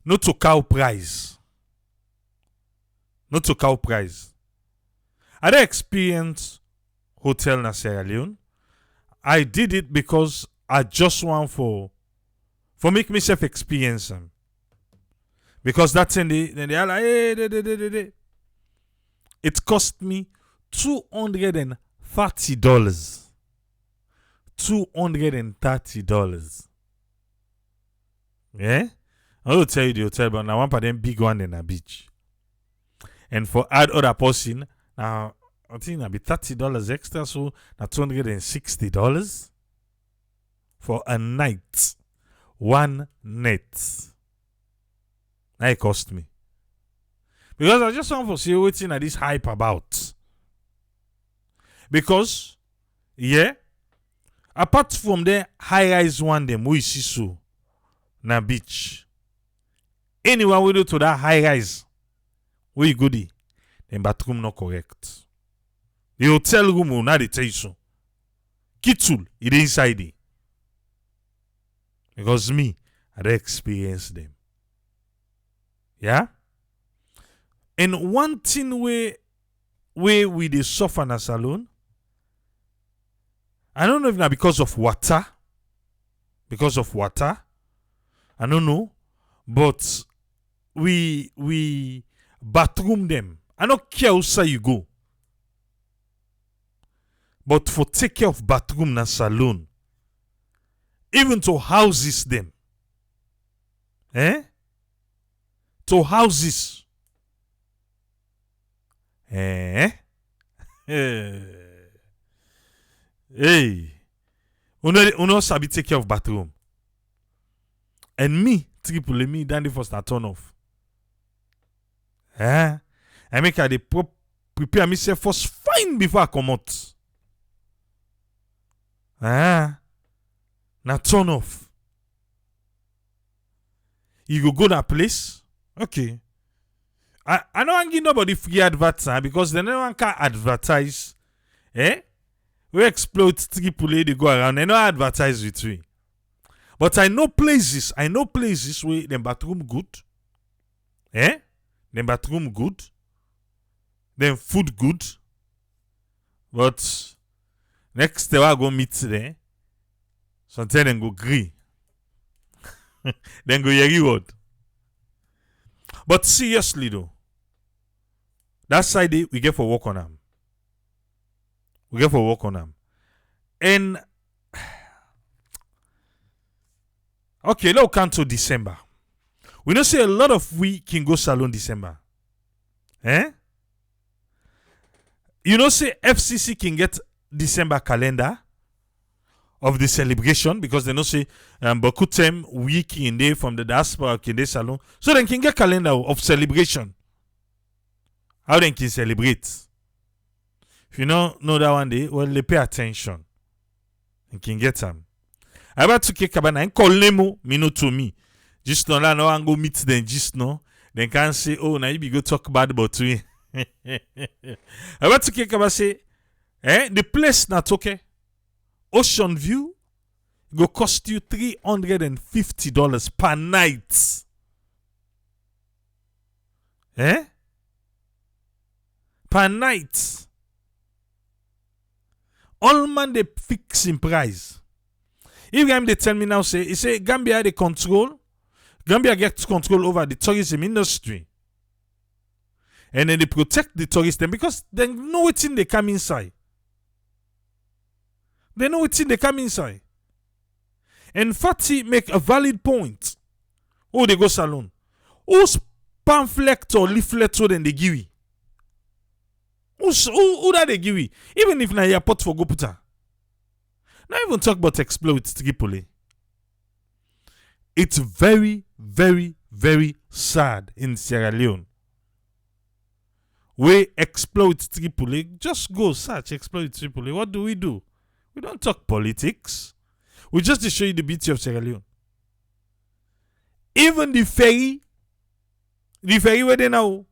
not to cow price. Not to cow price. I had experience hotel na Sierra Leone. I did it because I just want for make myself experience them. Because that's in they are like, hey. It cost me $230. $230. Yeah? I will tell you the hotel, but now one of them big one in a beach. And for add other person, now I think it'll be $30 extra, so now $260 for a night. One night. That it cost me. Because I just want to see waiting at this hype about. Because, yeah, apart from the high-rise one, them we see so na beach. Anyone we do to that high-rise, we go there, the bathroom not correct. The hotel room will not tell you so. Kitchen, it inside it. Because me, I don't experience them. Yeah? And one thing where we dey suffer na salon, I don't know if na because of water. Because of water. I don't know. But we bathroom them. I don't care how say you go. But for take care of bathroom na salon, even to houses them. To houses. Hey. Uno sabi take care of bathroom. And me, triple me, then the first na turn off. I make I dey prepare myself first fine before I come out. Na turn off. You go that place, okay. I don't want to give nobody free adverts because they don't can advertise. We exploit triple they go around. They don't advertise with me. But I know places where the bathroom good. The bathroom good. Then food good. But next day I go meet there. Sometimes then go agree. Then go your reward. But seriously though, that side we get for work on them. And okay, now come to December. We know say a lot of we can go salon December. You know say FCC can get December calendar of the celebration because they know say beaucoup time week in day from the diaspora in day salon, so they can get calendar of celebration. How they can celebrate? If you know that one day, well, they pay attention and can get them. I about to kick cabana and call Nemo, me to me. Just no la no and go meet them. Just no, then can say, oh, now you be go talk bad about me. I about to kick cabana say, the place not okay. Ocean view, go cost you $350 per night. Per night. All man they fix in price. If they tell me now, say Gambia they control, Gambia gets control over the tourism industry. And then they protect the tourists because they know it's in they come inside. They know it's in they come inside. And Fatty make a valid point. Oh, they go salon. Who's pamphlet or leaflet so then they give you? Who that they give you? Even if na airport for go puta. Now even talk about exploit Tripoli. It's very, very, very sad in Sierra Leone. We exploit Tripoli. Just go search exploit Tripoli. What do? We don't talk politics. We just show you the beauty of Sierra Leone. Even the ferry where they now,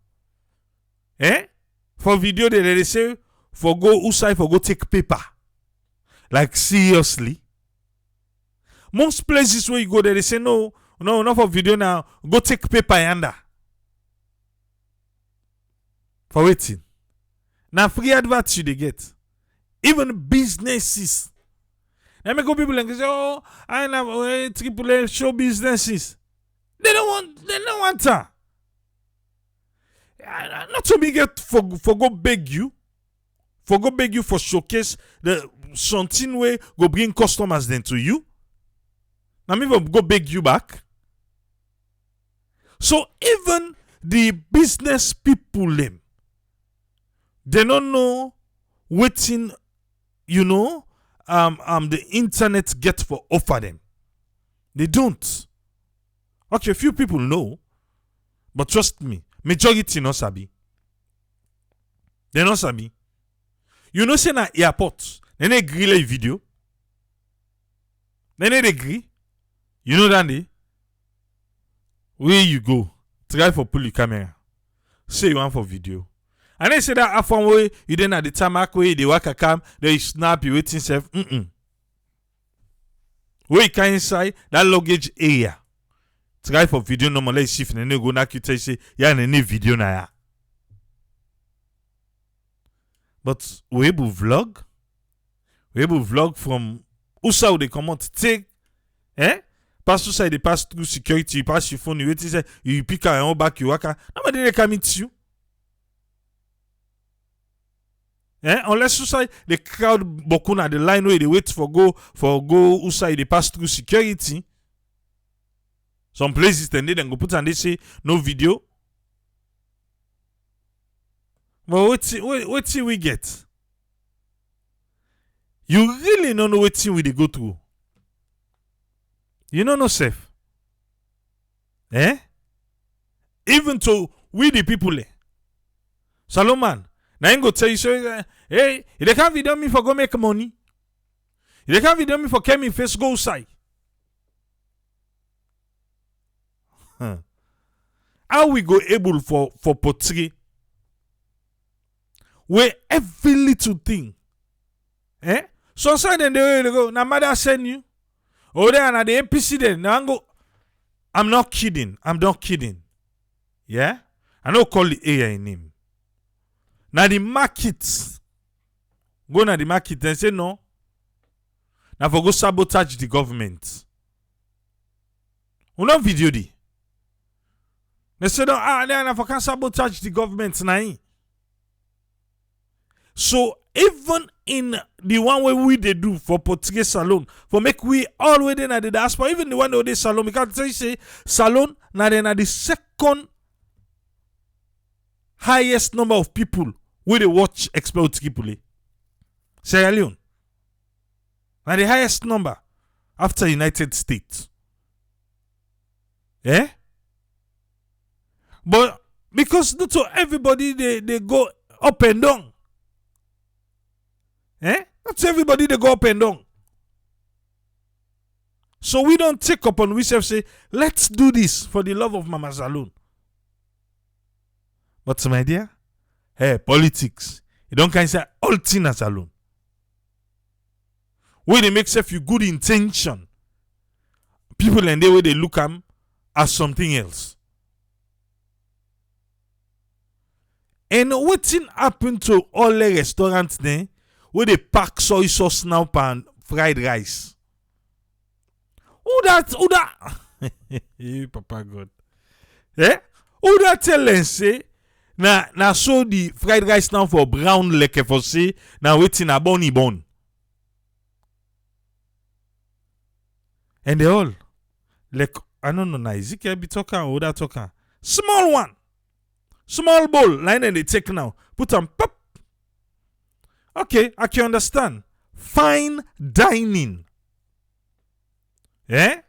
for video they say for go outside for go take paper. Like seriously. Most places where you go there they say no, not for video now. Go take paper yonder. For waiting. Now free adverts you they get. Even businesses. Now make go people and say, oh, I have triple show businesses. They don't want that. Not to be get for go beg you. For go beg you for showcase the something way go bring customers then to you. Now me go beg you back. So even the business people them, they don't know waiting, the internet get for offer them. They don't. Okay, a few people know, but trust me, majority no sabi. They no sabi. Say na airport, then they grill a video. Then they agree. You know that where you go, try for pull your camera. Say you want for video. And they say that after way you then at the tarmac way they work a cam, they snap you waiting self. Where you can inside that luggage area. Try for video normally shift and then go knock you tell you say yeah any video na ya. But we able vlog from Usa they come out take pass to side they pass through security, you pass your phone, you wait say you pick your own back, you work. Nobody they come meet you. Unless Usa the crowd bokuna the line where they wait for go Usa they pass through security. Some places then they go put and they say no video. But what we get? You really don't know what we they go through. You don't know safe. Even to we the people. Solomon, now I'm go tell you so hey, they can't video me for go make money. They can't video me for come in face go outside. How we go able for portray where every little thing so side and they go now mother send you oh there and the APC then now go I'm not kidding yeah I don't call the AI name now the market go na the market and say no now for go sabotage the government we not video di. They say, they are for can sabotage the government now. So even in the one way we they do for portray salon, for make we always in the diaspora, even the one that they salon, because they say salon now then the second highest number of people where they watch Exploit Tripoli. Sierra Leone. Now the highest number after United States. But because not to everybody they go up and down. Not to everybody they go up and down. So we don't take up on ourselves say, let's do this for the love of Mama Saloon. But my dear, politics. You don't kind of say all things as alone. When they make self you good intention people and they way they look am as something else. And wetin happen to all the restaurants then where they pack soy sauce now and fried rice? Who that? Hey, Papa God. Eh? Who that tell them say na so the fried rice now for brown like for say na wetin a bony bone. And they all like I don't know na Ezekiel be talking or that talking. Small one. Small bowl, line and they take now. Put on pop. Okay, I can understand. Fine dining. Eh?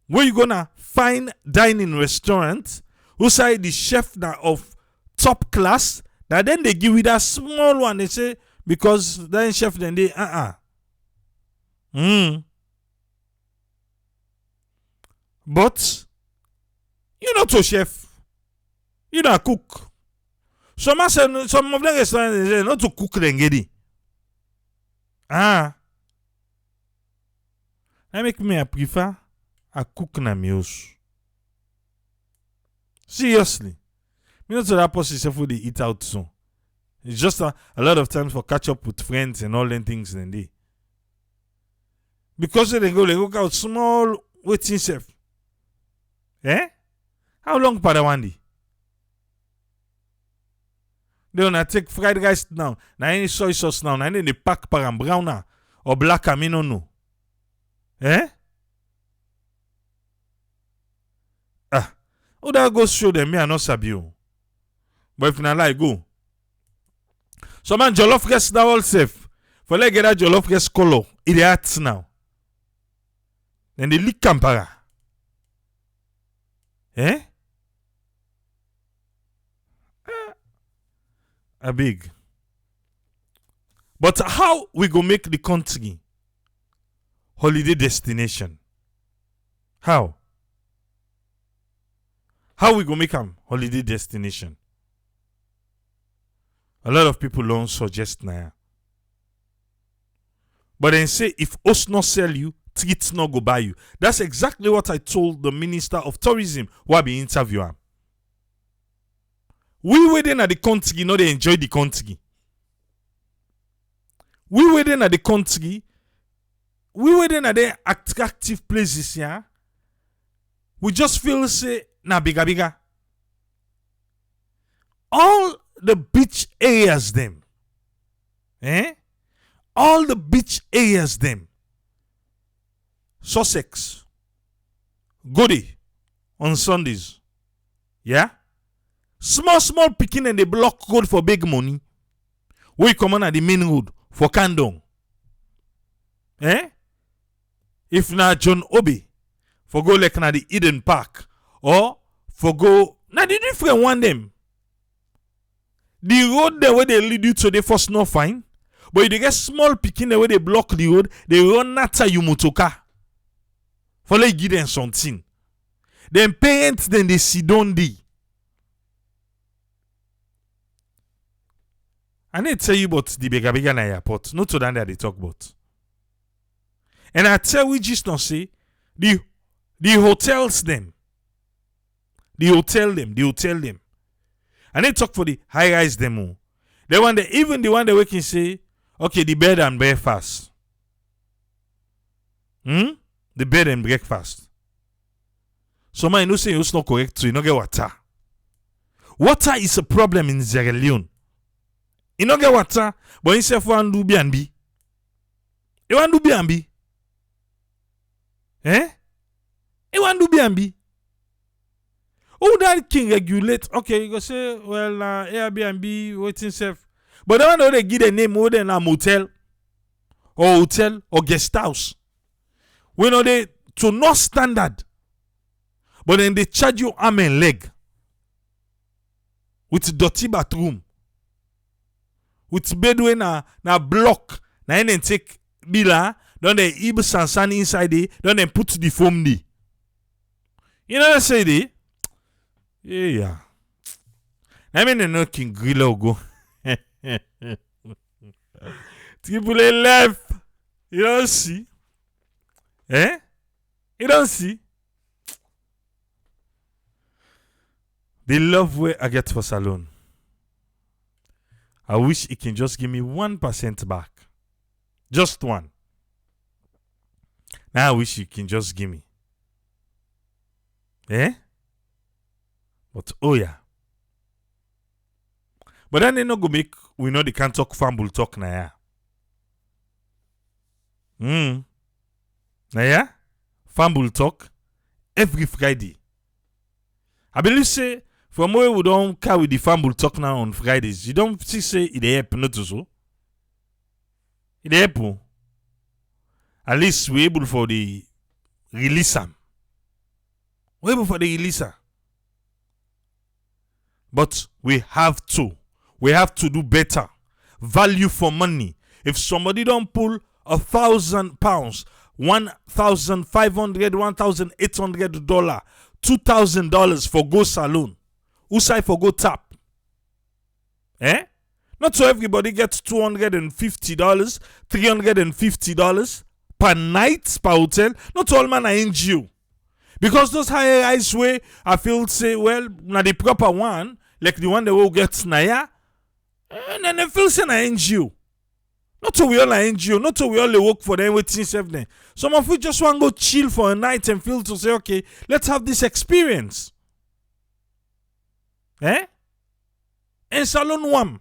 Where you gonna fine dining restaurant? Who say the chef now of top class? That then they give you that small one. They say because then chef then they But you not a chef. You not cook. Some of the restaurants say not to cook then get it. That make me a prefer a cook na meals. Seriously. Me not to that person for they eat out soon. It's just a lot of times for catch up with friends and all them things then they. Because they go out small waiting chef. Eh? How long for the one day? They wanna take fried rice now. Now any soy sauce now. Now they pack param brown or black I no. Eh? Who that go show them me I not sabi you. But if not like go. So man jollof rice now all safe. For like get that jollof rice color. It hurts now. Then they lick campara. Eh? A big. But how we go make the country holiday destination? How? How we go make them holiday destination? A lot of people don't suggest now. But then say if us not sell you, treats not go buy you. That's exactly what I told the Minister of Tourism who I be interviewing. We waiting at the country, not they enjoy the country. We waiting at the country. We waiting at the attractive places here. We just feel say na bigger. All the beach areas them. All the beach areas them. Sussex. Goody on Sundays. Yeah? Small picking and they block road for big money. We come on at the main road for Kandong. If na John Obi for go like na the Eden Park or for go na the different one them. The road there where they lead you to the first no fine. But if they get small picking the way they block the road, they run nata yumutoka. For like give them something. Then parents then they sit down there. I need to tell you about the bega na airport. Not to that they talk about. And I tell you just not say the hotels them. The hotel them. And they talk for the high rise them. The one that even the one that we can say, okay, the bed and breakfast. The bed and breakfast. So man, you say it's not correct, so you don't get water. Water is a problem in Sierra Leone. You don't get water, but you say for do B&B. You want to do B&B? You want to do B&B? Who that can regulate? Okay, you go say, well, Airbnb, waiting safe. But the one that they give the name more than a motel or hotel or guest house. We know they to no standard. But then they charge you arm and leg. With dirty bathroom. With bedway na block. Na then take bila. Then they ib sansan inside there. Then they put the foam there. You know what I say there? Yeah. I mean they no king grill go. Triple left. You don't see? You don't see? The love way I get for salon. I wish it can just give me 1% back. Just one. Now I wish you can just give me. Eh? But oh yeah. But then they not go make we know they can't talk fumble talk na ya. Na ya? Fumble talk every Friday. I believe say from where we don't carry the fumble talk now on Fridays, you don't see say it help not so. It help. At least we able for the release them. We able for the release. But we have to do better. Value for money. If somebody don't pull £1,000, $1,500, $1,800, $2,000 for go salon, who say for go tap? Eh? Not so everybody gets $250, $350 per night per hotel. Not all man are NGO. Because those higher rise way, I feel say, well, na the proper one, like the one that will get Naya, and then I feel say na NGO. Not so we all are NGO, not so we all work for them waiting everything. Some of we just want to go chill for a night and feel to say, okay, let's have this experience. Eh? And salon wam.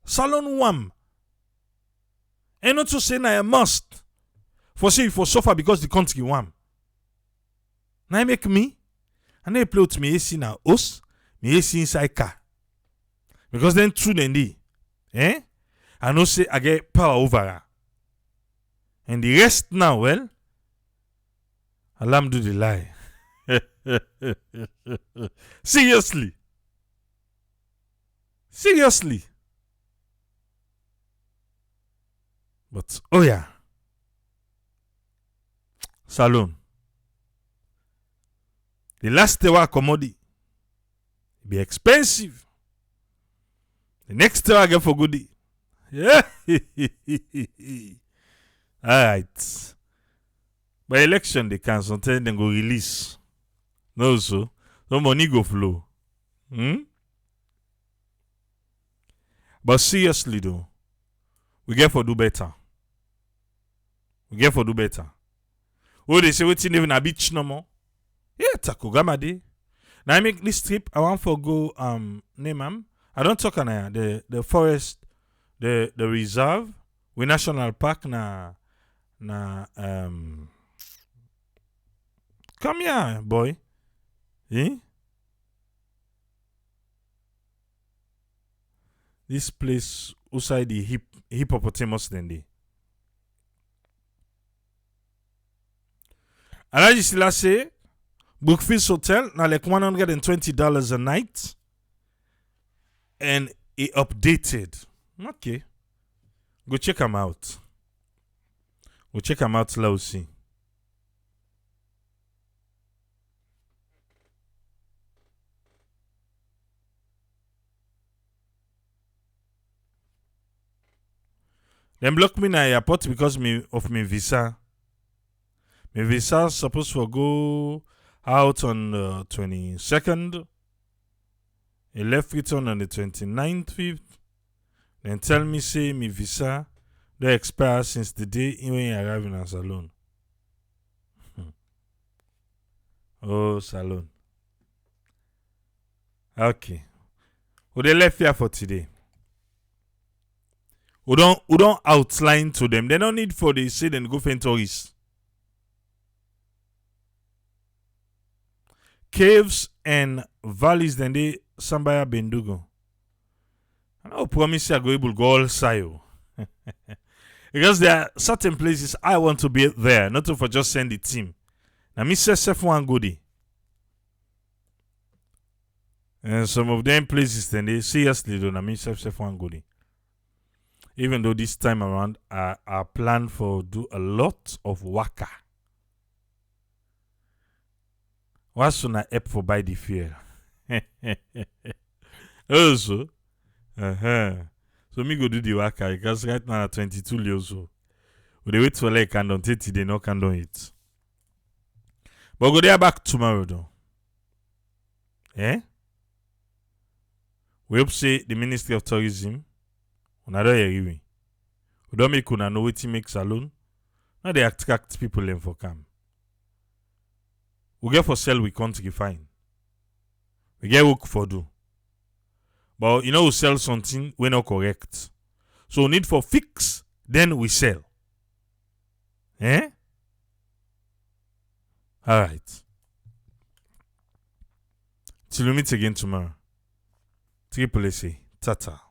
Salon wam. And not to say na a must. For say for suffer because the country wam. Now make me, and they play with me AC na us, me AC inside car. Because then true then they, I know say I get power over her. And the rest now, well, alhamdulillah. Seriously. But oh yeah. Salon. The last hour commodity be expensive. The next hour I get for goodie. Yeah. Alright. By election they cancel, then they go release. No so. No money go flow. But seriously though, we get for do better. Oh, they say waiting even a beach no more. Yeah, Takugama Day. Now I make this trip. I want to go name I don't talk on the forest, the reserve, we national park na come here, boy. Eh? This place outside the hippopotamus then they. Alaji Sila say Brookfield Hotel, now like $120 a night. And it updated. Okay. Go check them out. Let us see. Them block me na airport because of my visa. My visa supposed to go out on the 22nd. It left return on the 29th. Then tell me say my visa they expire since the day when I arrive in a salon. Oh, salon. Okay. Well, they left here for today. We don't outline to them. They don't need for they say then go for tourists. Caves and valleys then they Sambaya Bendugo. And I promise I go able to go all side. Because there are certain places I want to be there, not to for just send the team. Now me say self one goodie. And some of them places then they seriously do na me self one goodie. Even though this time around I plan for do a lot of waka. What's soon I help for buy the fuel? Also, so me go do the waka because right now I'm 22 years old. We wait for like candon 30 they no candon it. But go there back tomorrow though. Eh? We hope say the Ministry of Tourism una don hear we. We don't make una know wetin make salon. Now they attract people in for camp. We get for sell we country fine. We get work for do. But you know we sell something we not correct. So need for fix, then we sell. Eh? Alright. Till we meet again tomorrow. Triple A, Tata.